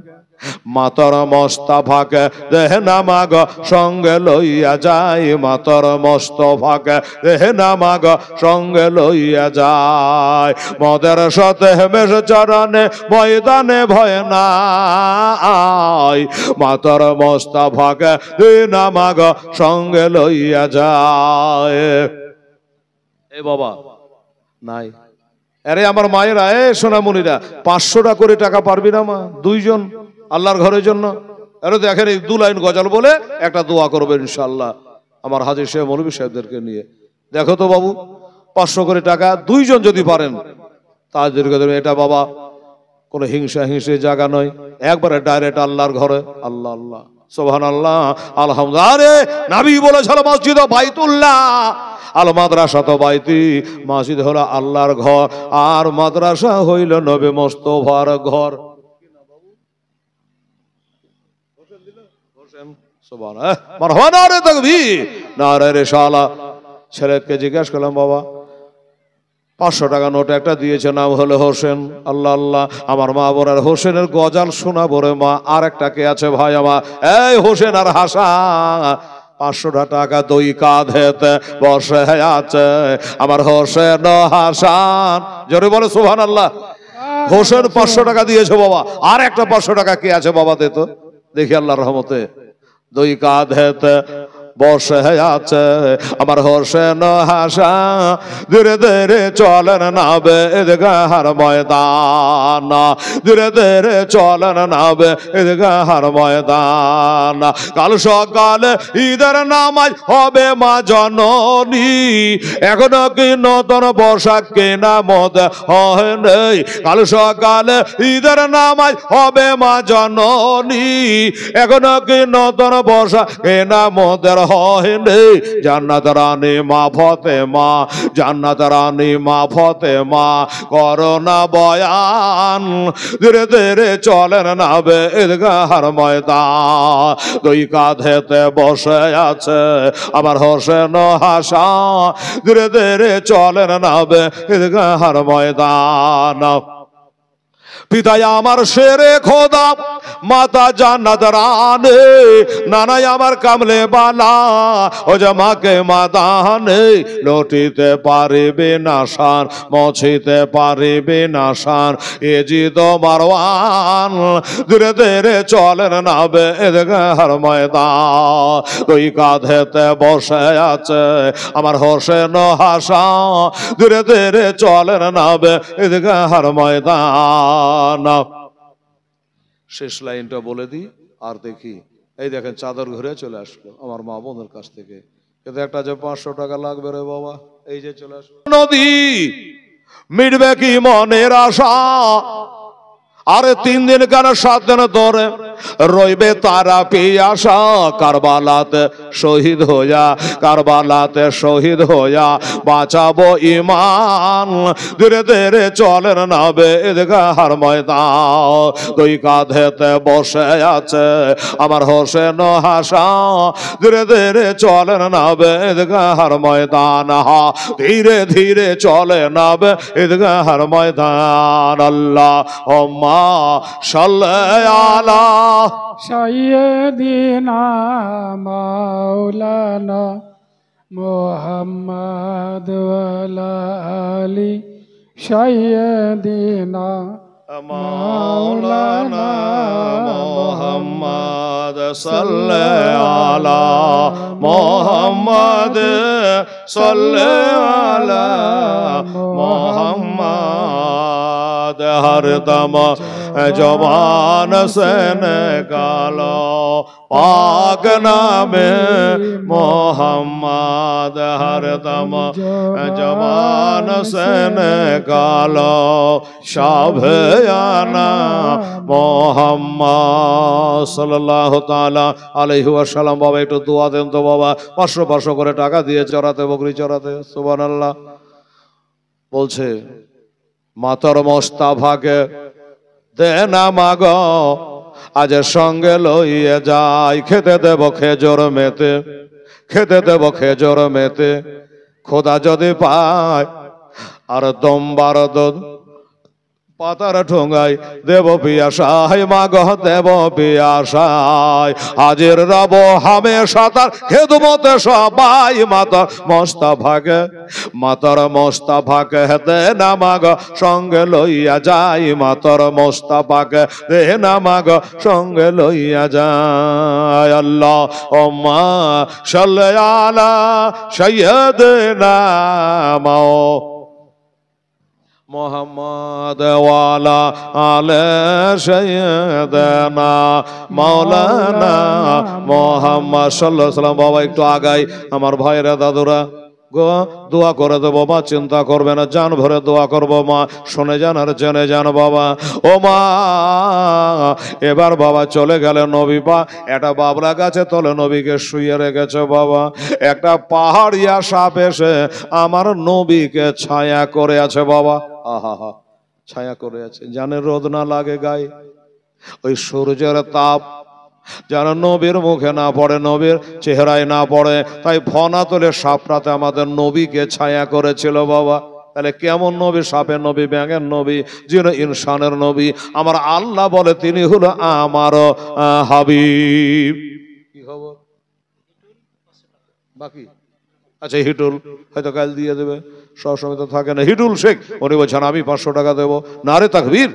মাতর মস্তা ভাগে দেহনা মাগ সঙ্গে লইয়া যাই, মাতর মস্ত ভাগে দেহনা মাগ সঙ্গে লইয়া যায়। মদের সাথে মেষ চরণে ময়দানে ভয় নাই, মাতর মস্তা ভাগে দেহনা মাগ সঙ্গে লইয়া যায়। এ বাবা নাই, আরে আমার মায়েরা, এ সোনামণিরা, 500 করে টাকা পারবি না মা? দুইজন আল্লাহর ঘরের জন্য। আরে দেখেন এই 2 লাইন গজল বলে একটা দোয়া করবে ইনশাআল্লাহ আমার হাজী সাহেব মৌলভী সাহেবদেরকে নিয়ে। দেখো তো বাবু, 500 করে টাকা দুইজন যদি পারেন তাদেরকে দেবে। এটা বাবা কোনো হিংসে জায়গা নয়, একবারে ডাইরেক্ট আল্লাহর ঘরে। আল্লাহ আল্লাহ সুবহানাল্লাহ আলহামদুলিল্লাহ। আরে নবী বলেছিল মসজিদ বাইতুল্লাহ, আল মাদ্রাসা তো বাইতি, মসজিদ হলো আল্লাহর ঘর আর মাদ্রাসা হইল নবী মুস্তাফার ঘর। ছেলেকে জিজ্ঞাসা করলাম, বাবা 500 টাকা নোট একটা দিয়েছে, নাম হলো হোসেন। আল্লাহ আল্লাহ, আমার মা বোনের হোসেনের গজাল শোনা বরে মা। আর একটা কে আছে ভাই আমার, এই হোসেন আর হাসান। 500 টাকা দুই কাঁধেতে বসে আছে আমার হোসেন হাসান। জোরে বলে সুবহানাল্লাহ। হোসেন 500 টাকা দিয়েছে বাবা, আর একটা 500 টাকা কে আছে বাবা? দে তো দেখি আল্লাহর রহমতে। দুই কাঁধেতে বসে আছে আমার হোসেন হাসান, ধীরে ধীরে চলেন নাবে ঈদগাহর ময়দান, ধীরে ধীরে চলেন নাবে ঈদগাহর ময়দান। কাল সকালে ঈদের নামাজ হবে মা জননী, এখনো কি নতুন পোশাক কেনা মত হয় নেই। কাল সকালে ঈদের নামাজ হবে মা জননী, এখনো কি নতুন পোশাক কেনা মতের হয় নেই। জান্নাত রানী মা ফাতেমা, জান্নাত রানী মা ফাতেমা করোনা বয়ান, ধীরে ধীরে চলেন নাবে ঈদগাহর ময়দান। দুই কাঁধেতে বসে আছে আমার হোসেন হাসান, ধীরে ধীরে চলেন নাবে ঈদগাহর ময়দান। পিতায় আমার শেরে খোদা, মাতা জান্নাত রানী, নানাই আমার কামলে বালা, ও জামাকে মাদানে লটিতে পারিবে না শান, মছিতে পারিবে না শান, এজিদ মারওয়ান, ধীরে ধীরে চলেন নাবে ঈদগাহর ময়দান। দুই কাঁধেতে বসে আছে আমার হোসেন হাসান, ধীরে ধীরে চলেন নাবে ঈদগাহর ময়দান। শেষ লাইনটা বলে দিই আর দেখি। এই দেখেন চাদর ঘুরে চলে আসলো আমার মা বোনের কাছ থেকে, কিন্তু একটা যে 500 টাকা লাগবে রে বাবা, এই যে চলে আসলো। নদী মিটবে কি মনের আশা, আরে 3 দিন কেন 7 দিন ধরে রইবে তারা পিয়াসা। কারবালাতে শহীদ হইয়া, কারবালাতে শহীদ হইয়া বাঁচাবো ইমান, ধীরে ধীরে চলেন নাবে ঈদগাহর ময়দান। দুই কাঁধেতে বসে আছে আমার হোসেন হাসান, ধীরে ধীরে চলেন নাবে ঈদগাহর ময়দান। ধীরে ধীরে চলে নাবে ঈদগাহর ময়দান। আল্লাহুম্মা সাল্লি আলা সাইয়্যিদিনা মাওলানা মুহাম্মদ ওয়া আলা আলি সাইয়্যিদিনা মাওলানা মুহাম্মদ সাল্লাল্লাহু আলা মুহাম্মদ সাল্লাল্লাহু আলা মুহাম্মদ হরদম জবান से निकालो पाक नामे मोहम्मद हरदम जबान से निकालो शाभियाना मोहम्मद सल्लल्लाहु ताला अलैहि वसल्लम। बाबा একটু দোয়া দেন তো বাবা, 500 করে টাকা দিয়ে চড়াতে, বকরি চড়াতে। সুবহানাল্লাহ। বলছে মাতার মোস্তাফাকে দেনা মাগো আজ সঙ্গে লইয়ে যাই, খেতে দেব খেজুর মেতে, খেতে দেব খেজুর মেতে, খোদা যদি পায় আর দমবার দুধ পাতার ঠোঙ্গাই দেব পিয়াসায় মাগো দেব পিয়াসায়, হাজির রব হামেশা তার খেদমতে সবাই। মাতার মোস্তাফাকে, মাতার মোস্তাফাকে দে না মাগো সঙ্গে লইয়া যাই, মাতার মোস্তাফাকে দে না মাগো সঙ্গে লইয়া যায়। আল্লাহুম্মা সাল্লি আলা সাইয়্যিদিনা মোহাম্মদ ওয়ালা আলে সাইয়্যিদানা মাওলানা মোহাম্মদ সাল্লাল্লাহু আলাইহি ওয়াসাল্লাম। বাবা একটু আগাই আমার ভাইরা দাদুরা গো, দোয়া করে দেবো মা, চিন্তা করবে না, জান ভরে দোয়া করবো মা, শুনে যান আর জেনে যান বাবা। ও মা এবার বাবা চলে গেলে নবী পা একটা বাবলা গাছে তলে নবীকে শুইয়ে রেখেছে বাবা। একটা পাহাড়িয়া সাপ এসে আমার নবীকে ছায়া করে আছে বাবা। আহা হা, ছায়া করে আছে, জানে রোদ না লাগে গায়ে, ওই সূর্যের তাপ যেন নবীর মুখে না পড়ে, নবীর চেহারায় না পড়ে, তাই ফনা তোলে সাপটাতে আমাদের নবীকে ছায়া করেছিল বাবা। তাহলে কেমন নবী? সাপের নবী, ব্যাঙের নবী, যিনি ইনসানের নবী। আমার আল্লাহ বলে তিনি হলো আমার হাবিব। কি খবর বাকি? আচ্ছা হিটুল হয়তো কাল দিয়ে দেবে, সবসময় তো থাকে না। হিটুল শেখ উনি বলছেন আমি 500 টাকা দেবো। না রে তাকবীর।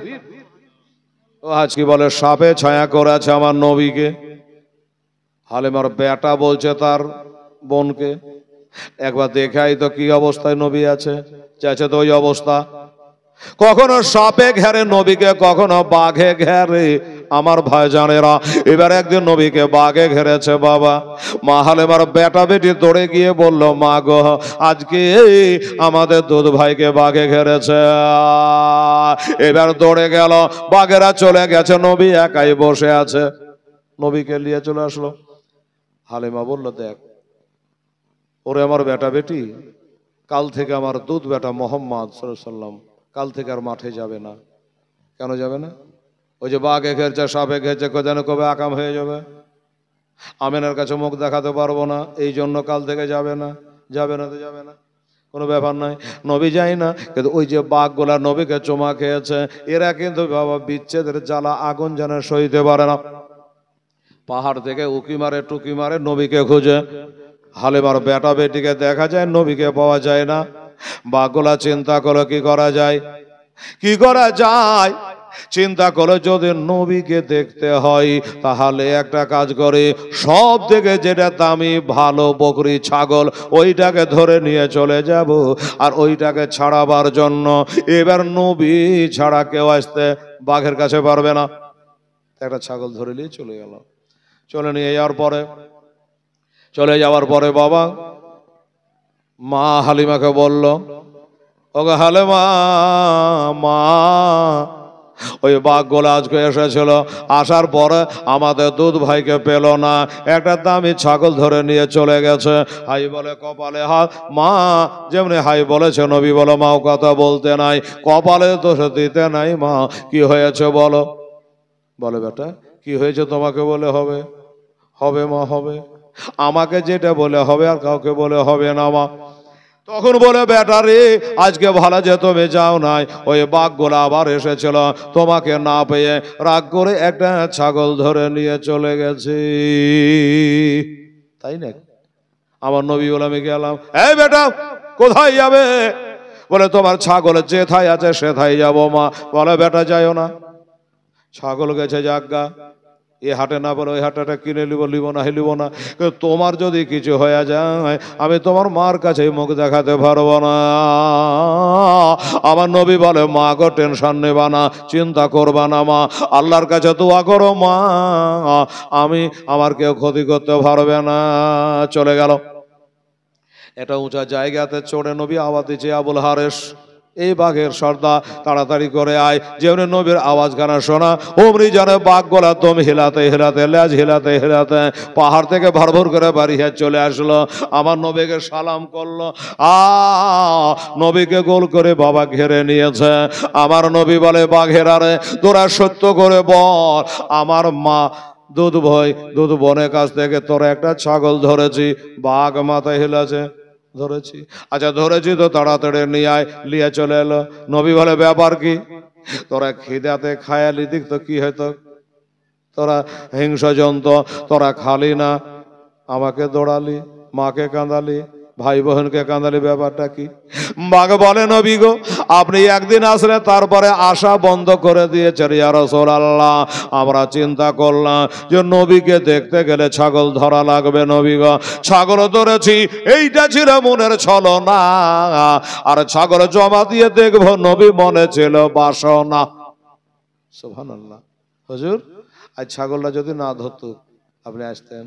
ও আজ কি বলে সাপে ছায়া করে আছে আমার নবীকে। হালিমার বেটা বলছে তার বোনকে একবার দেখাই তো কি অবস্থায় নবী আছে। চাইছে তো ওই অবস্থা। কখনো সাপে ঘেরে নবীকে, কখনো বাঘে ঘেরে আমার ভাইজানেরা। এবার একদিন নবীকে বাঘে ঘেরেছে বাবা। মা হালিমার বেটা বেটি দৌড়ে গিয়ে বলল মা গো আজকে আমাদের দুধ ভাইকে বাঘে ঘেরেছে। এবার দৌড়ে গেল, বাঘেরা চলে গেছে, নবী একাই বসে আছে। নবীকে নিয়ে চলে আসলো। হালিমা বলল দেখ ওরে আমার বেটা বেটি, কাল থেকে আমার দুধ বেটা মোহাম্মদ সাল্লাল্লাহু আলাইহি ওয়াসাল্লাম কাল থেকে আর মাঠে যাবে না। কেন যাবে না? ওই যে বাঘে ঘেরছে, সাপে ঘেরছে, যেন কবে আকাম হয়ে যাবে, আমেনার কাছে মুখ দেখাতে পারবো না, এই জন্য কাল থেকে যাবে না। যাবে না তো যাবে না, কোনো ব্যাপার নাই। নবী যায় না, কিন্তু ওই যে বাঘগুলা নবীকে চুমা খেয়েছে, এরা কিন্তু বাবা বিচ্ছেদের জ্বালা আগুন যেন সইতে পারে না। পাহাড় থেকে উকি মারে টুকি মারে নবীকে খুঁজে। হালিমার বেটা বেটিকে দেখা যায়, নবীকে পাওয়া যায় না। বাঘগুলা চিন্তা করলো কি করা যায়, কি করা যায়। চিন্তা করো যদি নবীকে দেখতে হয় তাহলে একটা কাজ করে, সব থেকে যেটা দামি ভালো বকরি ছাগল ওইটাকে ধরে নিয়ে চলে যাব। আর ওইটাকে ছাড়াবার জন্য এবার নবী ছাড়া কেউ আসতে বাঘের কাছে পারবে না। একটা ছাগল ধরে নিয়ে চলে গেল। চলে নিয়ে যাওয়ার পরে, চলে যাওয়ার পরে বাবা মা হালিমাকে বলল ওগো হালিমা, মা ওই বাঘগুলো আজকে এসেছিল, আসার পরে আমাদের দুধ ভাইকে পেল না, একটা দামি ছাগল ধরে নিয়ে চলে গেছে। হাই বলে কপালে হাত। মা যেমনি হাই বলেছে নবী বলো মাও কথা বলতে নাই, কপালে দোষ দিতে নাই। মা কি হয়েছে বলো। বলে বেটা কি হয়েছে তোমাকে বলে হবে? হবে মা হবে, আমাকে যেটা বলে হবে, আর কাউকে বলে হবে না মা। তখন বলে বেটা রে আজকে ভালো যে তুমি যাও নাই, ওই বাঘগুলো আবার এসেছিল, তোমাকে না পেয়ে রাগ করে একটা ছাগল ধরে নিয়ে চলে গেছে। তাই না? আমার নবী বলে আমি গেলাম, এই বেটা কোথায় যাবে? বলে তোমার ছাগল যেথায় আছে সেথায় যাবো মা। বলে বেটা যাইও না, ছাগল গেছে যাজ্ঞা, এ হাটে না বলে ওই হাটে কিনে লিব না হিলিব না, তোমার যদি কিছু হয়ে যায় আমি তোমার মার কাছে মুখ দেখাতে পারবো না। আমার নবী বলে মা গো টেনশন নেবা না, চিন্তা করবা না মা, আল্লাহর কাছে দোয়া করো মা, আমি আমার কেউ ক্ষতি করতে পারবে না। চলে গেল। এটা উঁচা জায়গাতে চড়ে নবী আওয়াজ দিচ্ছে, আবুল হারেস এই বাঘের সর্দার তাড়াতাড়ি করে আয়। যেমনি নবীর আওয়াজ গানা শোনা অমনি জানে বাঘ গলা দম হিলাতে হিলাতে লেজ হিলাতে হিলাতে পাহাড় থেকে ভরভর করে বাড়িয়ে চলে আসলো। আমার নবীকে সালাম করলো। নবীকে গোল করে বাবা ঘেরে নিয়েছে। আমার নবী বলে বাঘের আরে তোরা সত্য করে বল, আমার মা দুধ বনের কাছ থেকে তোরা একটা ছাগল ধরেছি, বাঘ মাথায় হিলাছে, ধরেছি। আচ্ছা ধরেছি তো তাড়াতাড়ি নিয়ে আয়। লিয়ে চলে এলো। নবী বলে ব্যাপার কি? তোরা খিদাতে খায়ালি দিক তো কি হয়তো, তোরা হিংস জন্তু, তোরা খালি না আমাকে দৌড়ালি, মাকে কাঁদালি, ভাই বোনকে কাঁদালি, ব্যাপারটা কি? বাঘ বলে নবী গো আপনি একদিন আসলে তারপরে আশা বন্ধ করে দিয়েছেন ইয়া রাসূলুল্লাহ। আমরা চিন্তা করলাম যে নবীকে দেখতে গেলে ছাগল ধরা লাগবে। নবী গো ছাগল ধরেছি, এইটা ছিল মনের ছলনা, আর ছাগল জমা দিয়ে দেখবো নবী মনে ছিল বাসনা। সুবহানাল্লাহ। হুজুর আজ ছাগলটা যদি না ধরতো আপনি আসতেন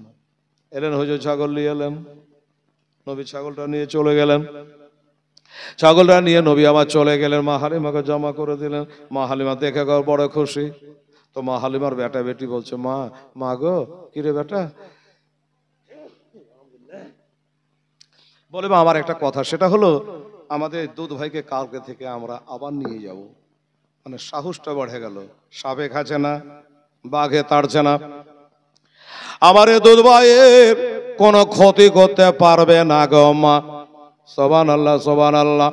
না। এলেন হুজুর, ছাগল নিয়ে এলেন। নবী ছাগলটা নিয়ে চলে গেলেন। ছাগলটা নিয়ে নবী আমার চলে গেলেন। মা হালিমাকে জমা করে দিলেন। মা হালিমা দেখে বড় খুশি। তো মা হালিমার বেটা বেটি বলছে মা গো কিরে বেটা, বলে মা আমার একটা কথা, সেটা হলো আমাদের দুধ ভাইকে কালকে থেকে আমরা আবার নিয়ে যাব। মানে সাহসটা বেড়ে গেল। সাপে খাচ্ছে না, বাঘে তাড়ছে না, আমার এই দুধ ভাইয়ের কোনো ক্ষতি করতে পারবে না গো মা। সুবহানাল্লাহ সুবহানাল্লাহ।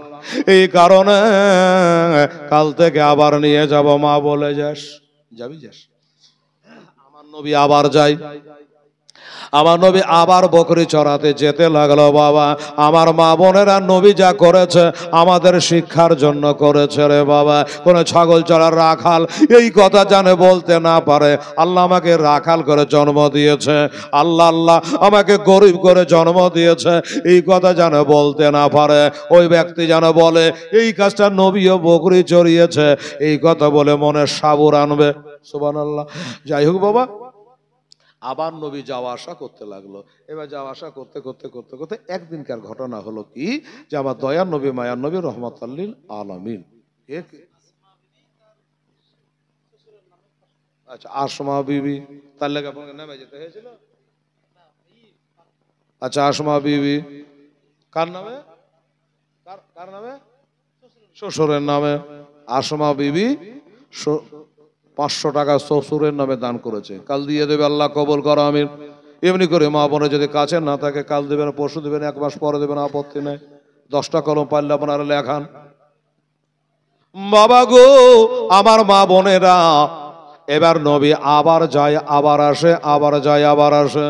এই কারণে কাল থেকে আবার নিয়ে যাব মা। বলে যাস, যাবি যাস। আমার নবী আবার যায়। আমার নবী আবার বকরি চড়াতে যেতে লাগলো। বাবা আমার মা বোনেরা নবী যা করেছে আমাদের শিক্ষার জন্য করেছে রে বাবা। কোন ছাগল চড়ার রাখাল এই কথা জানে বলতে না পারে, আল্লাহ আমাকে রাখাল করে জন্ম দিয়েছে, আল্লাহ আমাকে গরিব করে জন্ম দিয়েছে, এই কথা জানে বলতে না পারে, ওই ব্যক্তি যেন বলে এই কাজটা নবীও বকরি চড়িয়েছে, এই কথা বলে মনে সাবুর আনবে। সুবহানাল্লাহ। যাই হোক বাবা, আবার নবী যাওয়া আসা করতে লাগলো। এবার যাওয়া আসা করতে করতে করতে করতে একদিনকার ঘটনা হলো কি, যে আমার দয়ার নবী মায়ার নবী রহমাতুল লিল আলামিন, আচ্ছা আসমা বিবি, তার লেগে আপনাকে নামে যেতে হয়েছিল। আচ্ছা আসমা বিবি কার নামে? কার নামে? শ্বশুরের নামে। আসমা বিবি 500 টাকা শ্বশুরের নামে দান করেছে। কাল দিয়ে দেবে, আল্লাহ কবুল করো আমিন। এমনি করে মা বোনে যদি কাছে না থাকে কাল দেবেন, পরশু দেবেন, 1 মাস পরে দেবেন, আপত্তি নেই। 10টা কলম পারলে আপনারা লেখান। বাবা গো আমার মা বোনেরা, এবার নবী আবার যায় আবার আসে, আবার যায় আবার আসে।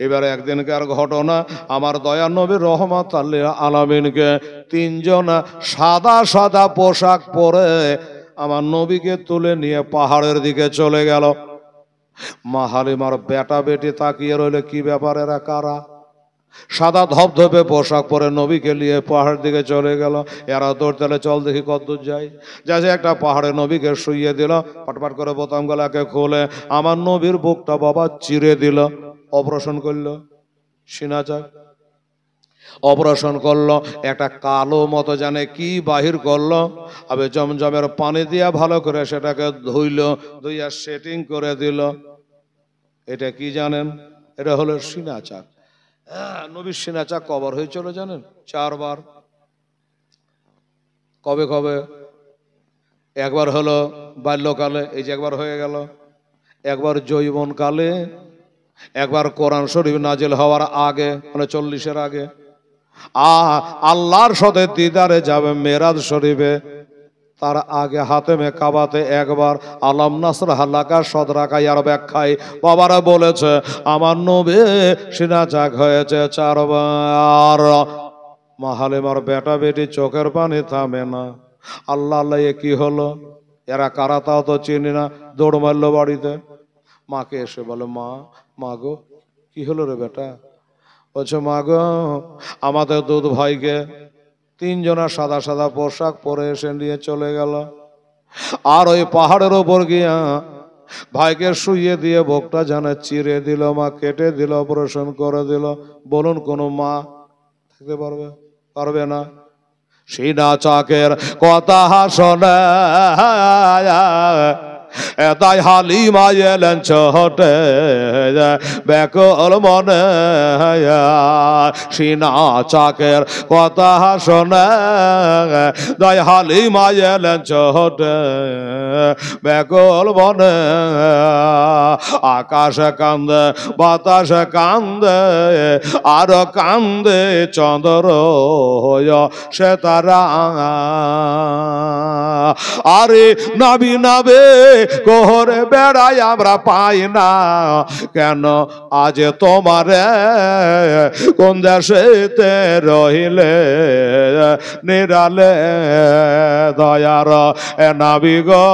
এবার একদিনকার ঘটনা, আমার দয়া নবী রহমাতুল লিল আলামিনকে 3 জন সাদা সাদা পোশাক পরে আমার নবীকে তুলে নিয়ে পাহাড়ের দিকে চলে গেল। মা হালিমার বেটা বেটি তাকিয়ে রইলে, কি ব্যাপার এরা কারা? সাদা ধবধবে পোশাক পরে নবীকে নিয়ে পাহাড়ের দিকে চলে গেল। এরা দৌড় তাহলে চল দেখি কতদূর যাই। যাচ্ছে একটা পাহাড়ে নবীকে শুইয়ে দিল, পাটপাট করে বোতাম গলাকে খুলে আমার নবীর বুকটা বাবা চিরে দিল। অপারেশন করলো, সিনাচাক অপারেশন করলো, একটা কালো মতো জানে কি বাহির করলো। আবে জমজমের পানি দিয়া ভালো করে সেটাকে ধুইল, ধুইয়া সেটিং করে দিল। এটা কি জানেন? এটা হলো সিনাচাক। নবীর সিনাচাক কবর হয়েছিল জানেন 4 বার। কবে কবে? একবার হলো বাল্যকালে, এই যে একবার হয়ে গেল, একবার যৌবন কালে, একবার কোরআন শরীফ নাজিল হওয়ার আগে, মানে 40-এর আগে। আল্লাহর সাথে দিদারে যাবে মেরাজ শরীফে, তার আগে হাতেমে কাবাতে একবার। আলাম নাসরাহ লাকা সদরাকা ইয়ার ব্যাখ্যায় বাবারা বলেছে আমার নবী সিনাচাক হয়েছে 4 বার। মা হালিমার বেটা বেটি চোখের পানি থামে না। আল্লাহ আল্লাহ, এ কি হলো, এরা কারা তাও তো চিনি না। দৌড় মারলো বাড়িতে, মাকে এসে বলে, মা, মা গো, কি হলো রে বেটা? বলছে, মা গো, আমাদের দুধ ভাইকে তিনজনা সাদা সাদা পোশাক পরে এসে নিয়ে চলে গেল, আর ওই পাহাড়ের ওপর গিয়া ভাইকে শুইয়ে দিয়ে বুকটা জানে চিরে দিল, মা কেটে দিল, অপারেশন করে দিল। বলুন কোন মা থাকতে পারবে? পারবে না। সিনা চাকের কথা শোনে তাই হালিমা এলেন ছোটে ব্যাকুল মনে। সিনা চাকের কথা শোনে তাই হালিমা এলেন ছোটে ব্যাকুল মনে। আকাশে কান্দে, বাতাসে কান্দে, আর কান্দে চন্দ্র সে তারা। আরে নাবি নাবে কোহরে বেড়াই আমরা পাই না, কেন আজ তোমারে কোন দেশেতে রহিলে নিরালে দয়ার নাবি গো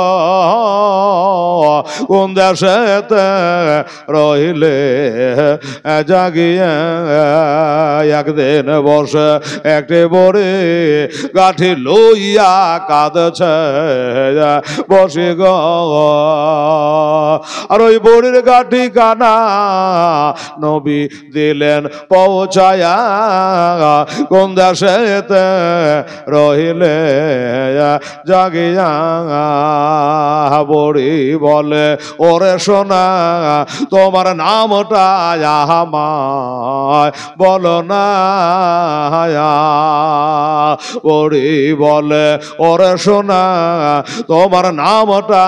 কোন দেশেতে রহিলে জাগিয়ে। একদিন বসে একটি বড়ি গাঠি লইয়া কাঁদছে বসে গো, আর ওই বড়ির গাঠি কানা নবী দিলেন পৌঁছায়া কোন দেশেতে রহিলে জাগিয়া। বড়ি বলে, ওরে সোনা তোমার নামটা আমায় বলো না। বড়ি বলে, ওরে সোনা তোমার নামটা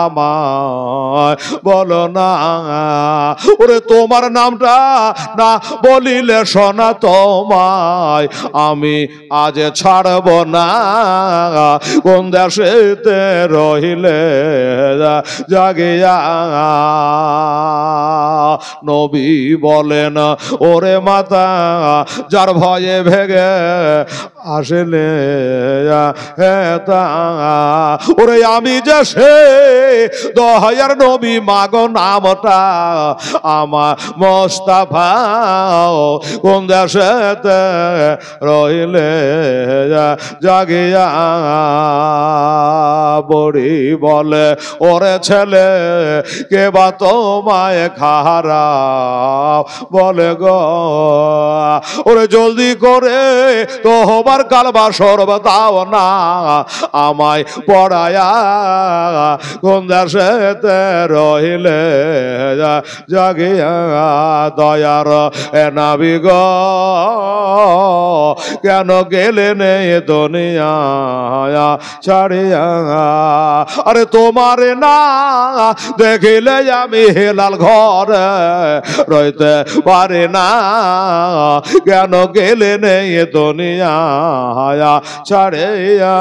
আমায় বলো না। ওরে তোমার নামটা না বলিলে সোনা তোমায় আমি আজ ছাড়ব না, কোন দেশেতে রহিলে জাগিয়া। নবী বলেন, ওরে মাতা যার ভয়ে ভেগে আসলে ওরে আমি যে সে দয়ার নবী মাগো নামটা আমার মোস্তাফা কোন দেশেতে রহিলে জাগিয়া। বড়ি বলে, ওরে ছেলে কে বা তোমায় খারাপ বলে গো, ওরে জলদি করে তোবার কালবা সরব দাও না আমায় পড়ায়া কোন দেশেতে রহিলে জাগিয়া। দয়ার নাবি গো কেন গেলেন এ দুনিয়া ছাড়িয়া। আরে তোমারে না দেখিলে আমি হেলাল ঘরে রইতে পারে না, কেন গেলেন এ দুনিয়া ছাড়িয়া।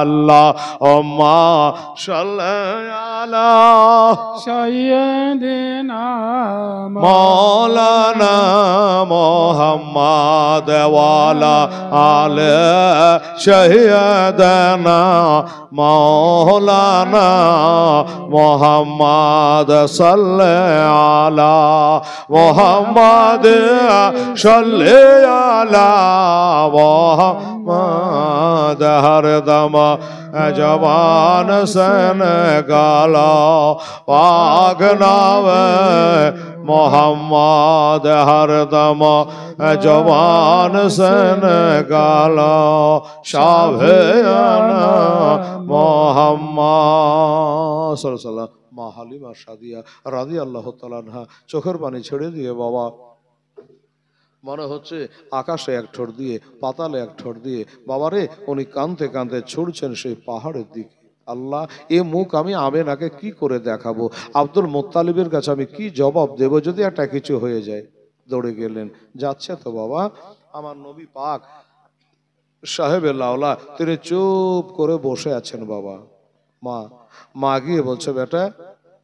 আল্লাহুম্মা সাল্লি আলা সাইয়্যিদিনা মাওলানা মুহাম্মদ ওয়া আলা আলি সাইয়্যিদিনা মাওলানা মুহাম্মদ সাল্লি আলা মুহাম্মদ সাল্লি আলা মুহাম্মদ হরদম জবান সন গালা পাক নামে মোহাম্মদ হরদম জবান সন গালা শাহে মোহাম্মদ সাল্লাল্লাহু। মা হালিমা সাদিয়া রাদিয়াল্লাহু তাআলা আনহা চোখের পানি ছেড়ে দিয়ে, বাবা মনে হচ্ছে আকাশে এক ঠোঁট দিয়ে পাতালে এক ঠোঁট দিয়ে বাবারে উনি কাঁদতে কাঁদতে ছুটছেন সেই পাহাড়ের দিকে। আল্লাহ, এ মুখ আমি আমেনাকে কি করে দেখাবো? আব্দুল মুত্তালিবের কাছে আমি কি জবাব দেব যদি একটা কিছু হয়ে যায়? দৌড়ে গেলেন, যাচ্ছে তো বাবা আমার নবী পাক সাহেবে লাওলা, তিনি চুপ করে বসে আছেন। বাবা মা গিয়ে বলছে, বেটা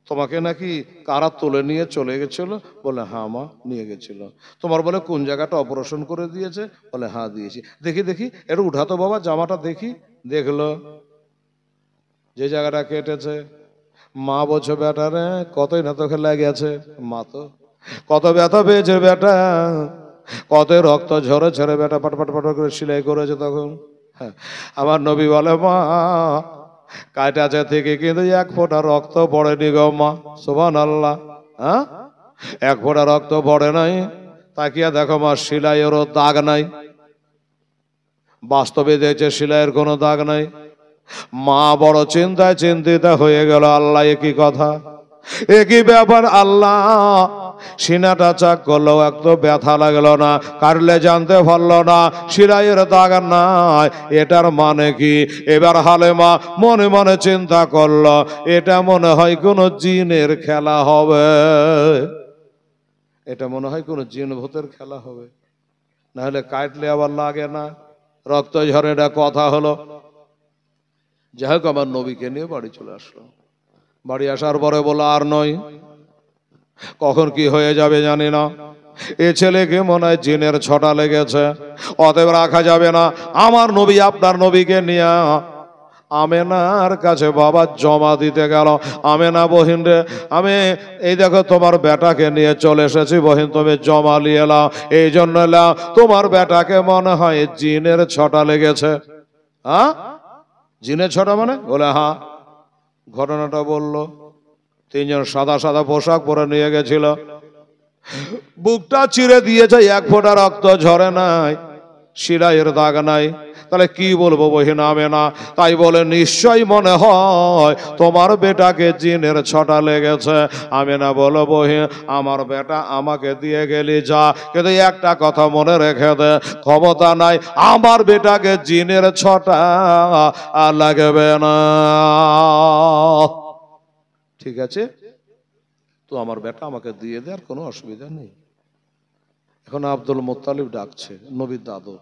তোমাকে নাকি কারা তুলে নিয়ে চলে গেছিল? বলে হ্যাঁ মা নিয়ে গেছিল। তোমার বলে কোন জায়গাটা অপারেশন করে দিয়েছে? বলে হ্যাঁ দিয়েছি। দেখি দেখি একটু উঠাতো বাবা জামাটা দেখি। দেখলো যে জায়গাটা কেটেছে। মা বলছে বেটা রে কতই না তোকে লেগেছে। মা তো কত ব্যথা পেয়েছে বেটা, কত রক্ত ঝরেছে রে বেটা, পাটপাট পাট করে সেলাই করেছে তখন। হ্যাঁ, আমার নবী বলে মা কাটাছে থেকে কিন্তু এক ফোঁটা রক্ত পড়েনি গো মা। সুবহানাল্লাহ। হ্যাঁ, এক ফোঁটা রক্ত পড়ে নাই। তাকিয়া দেখো মা সেলাইয়েরও দাগ নাই। বাস্তবে দেখছে সেলাইয়ের কোনো দাগ নাই। মা বড় চিন্তায় চিন্তিত হয়ে গেল, আল্লাহ একই কথা, একই ব্যাপার। আল্লাহ সিনাটা চাক করলো, একটু ব্যথা লাগলো না, কাটলে জানতে পারলো না সেলাইয়ের দাগ নাই। এটার মানে কি? এবার হালেমা মনে মনে চিন্তা করলো, এটা মনে হয় কোন জিনের খেলা হবে। এটা মনে হয় কোন জিন ভূতের খেলা হবে, না হলে কাটলে আবার লাগে না, রক্ত ঝরে। এটা কথা হলো। যাই হোক আমার নবীকে নিয়ে বাড়ি চলে আসলো। বাড়ি আসার পরে বলো আর নয়, কখন কি হয়ে যাবে জানি না। এ ছেলেকে মনে হয় জিনের ছটা লেগেছে, অতএব রাখা যাবে না। আমার নবী আপনার নবীকে নিয়ে আমেনার কাছে বাবা জমা দিতে গেল। আমেনা বহিন রে, আমি এই দেখো তোমার বেটাকে নিয়ে চলে এসেছি বহিন, তুমি জমা নিয়ে এলাও। এই জন্য এলাও, তোমার বেটাকে মনে হয় জিনের ছটা লেগেছে। হ্যাঁ, জিনের ছটা মানে? বলে হ্যাঁ। ঘটনাটা বললো। তিনজন সাদা সাদা পোশাক পরে নিয়ে গেছিল। বুকটা চিরে দিয়েছে, এক ফোঁটা রক্ত ঝরে নাই, সেলাইয়ের দাগ নাই। তাহলে কি বলবো বহিন আমেনা? তাই বলে নিশ্চয় মনে হয় তোমার বেটাকে জিনের ছটা লেগেছে। আমেনা বলো বহিন আমার বেটা আমাকে দিয়ে গেলি যা, কিন্তু একটা কথা মনে রেখে দে, ক্ষমতা নাই আমার বেটাকে জিনের ছটা লাগবে না। ঠিক আছে, তো আমার বেটা আমাকে দিয়ে দে, আর কোনো অসুবিধা নেই। এখন আব্দুল মুত্তালিব ডাকছে, নবীর দাদু,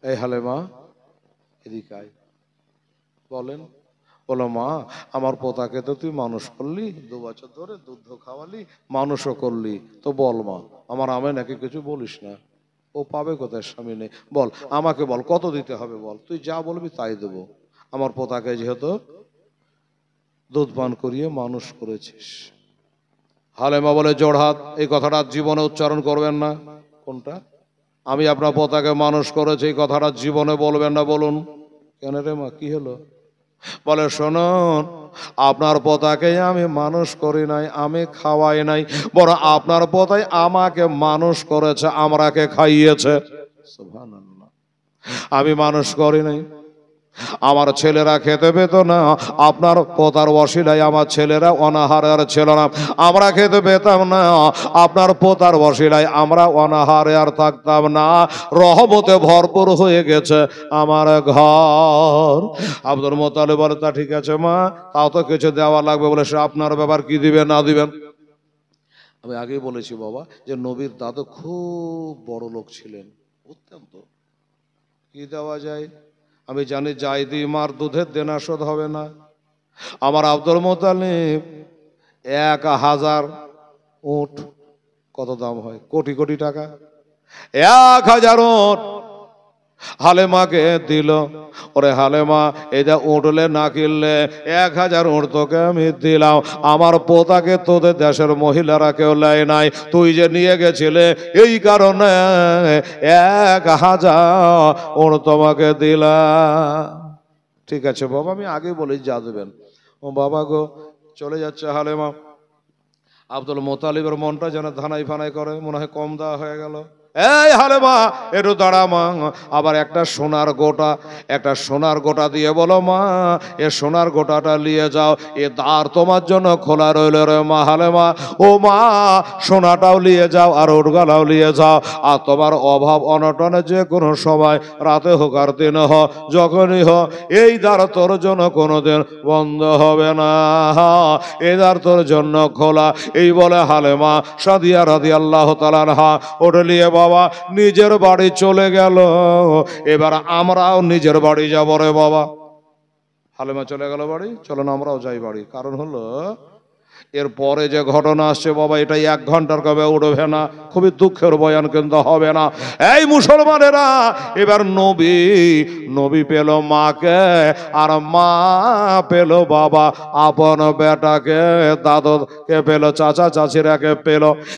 এই হালেমা এদিকে আয়। বলেন। বলো মা আমার পোতাকে তো তুই মানুষ করলি, 2 বছর ধরে দুধ খাওয়ালি, মানুষও করলি, তো বল মা আমার আমেনাকে কিছু বলিস না। ও পাবে কোথায়? স্বামী নেই। বল আমাকে বল কত দিতে হবে, বল তুই যা বলবি তাই দেবো। আমার পোতাকে যেহেতু দুধ পান করিয়ে মানুষ করেছিস। হালেমা বলে জোড়হাত, এই কথাটা জীবনে উচ্চারণ করবেন না। কোনটা? আমি আপনার পোতাকে মানুষ করেছি, এই কথাটা জীবনে বলবেন না। বলুন। কেন রে মা কি হলো? বলে শুনুন, আপনার পোতাকে আমি মানুষ করি নাই, আমি খাওয়াই নাই, বড় আপনার পোতাই আমাকে মানুষ করেছে, আমরাকে খাইয়েছে। সুবহানাল্লাহ। আমি মানুষ করি নাই, আমার ছেলেরা খেতে পেত না, আপনার পোতার ওসিলায় আমার ছেলেরা অনাহারে আর ছিল না, আমরা খেতে পেতাম না, আপনার পোতার ওসিলায় আমরা অনাহারে আর থাকতাম না, রহমতে ভরপুর হয়ে গেছে আমার ঘর। আব্দুল মুত্তালিব বলে তা ঠিক আছে মা, তাও তো কিছু দেওয়া লাগবে। বলে সে আপনার ব্যাপার, কি দিবেন না দিবেন। আমি আগেই বলেছি বাবা যে নবীর দাদু খুব বড় লোক ছিলেন, অত্যন্ত। কি দেওয়া যায়? আমি জানি জায়দি মার দুধের দেনা শোধ হবে না। আমার আব্দুল মুত্তালিব 1000 উট, কত দাম হয়? কোটি কোটি টাকা। 1000 উট হালেমাকে দিল। ওরে হালেমা এটা উঠলে না কিনলে 1000 উট তোকে আমি দিলাম, আমার পোতাকে তোদের দেশের মহিলারা কেউ লেয় নাই, তুই যে নিয়ে গেছিলে এই কারণে 1000 উট তোমাকে দিলাম। ঠিক আছে বাবা, আমি আগে বলি যা দেবেন। ও বাবা গো, চলে যাচ্ছে হালেমা। আব্দুল মুত্তালিবের মনটা যেন ধানাই ফানাই করে, মনে হয় কম দেওয়া হয়ে গেল। এই হালেমা একটু দাঁড়া মা, আবার একটা সোনার গোটা দিয়ে বলো মা এ সোনার গোটাটা নিয়ে যাও, এ দ্বার তোমার জন্য খোলা রইল রে মা। হালেমা ও মা সোনাটাও নিয়ে যাও আর উটগালাও নিয়ে যাও, আর তোমার অভাব অনটনে যে কোনো সময়, রাতে হোক আর দিনে হোক, যখনই হোক, এই দ্বার তোর জন্য কোনোদিন বন্ধ হবে না, এই দ্বার তোর জন্য খোলা। এই বলে হালেমা সাদিয়া রাদিয়াল্লাহু তাআলা আনহা ওটা নিয়ে বাবা নিজের বাড়ি চলে গেল। এবার আমরাও নিজের বাড়ি যাবো রে বাবা। হালেমা চলে গেল বাড়ি, চলো না আমরাও যাই বাড়ি। কারণ হলো এরপরে যে ঘটনা আসছে বাবা, এটা 1 ঘন্টার কবে উঠবে না, খুবই দুঃখের বয়ান কিন্তু হবে না। এই মুসলমানেরা, এবার নবী পেল মাকে, আর মা পেল বাবা, আপন বেটাকে, দাদুকে পেল, চাচা চাচিরাকে পেল।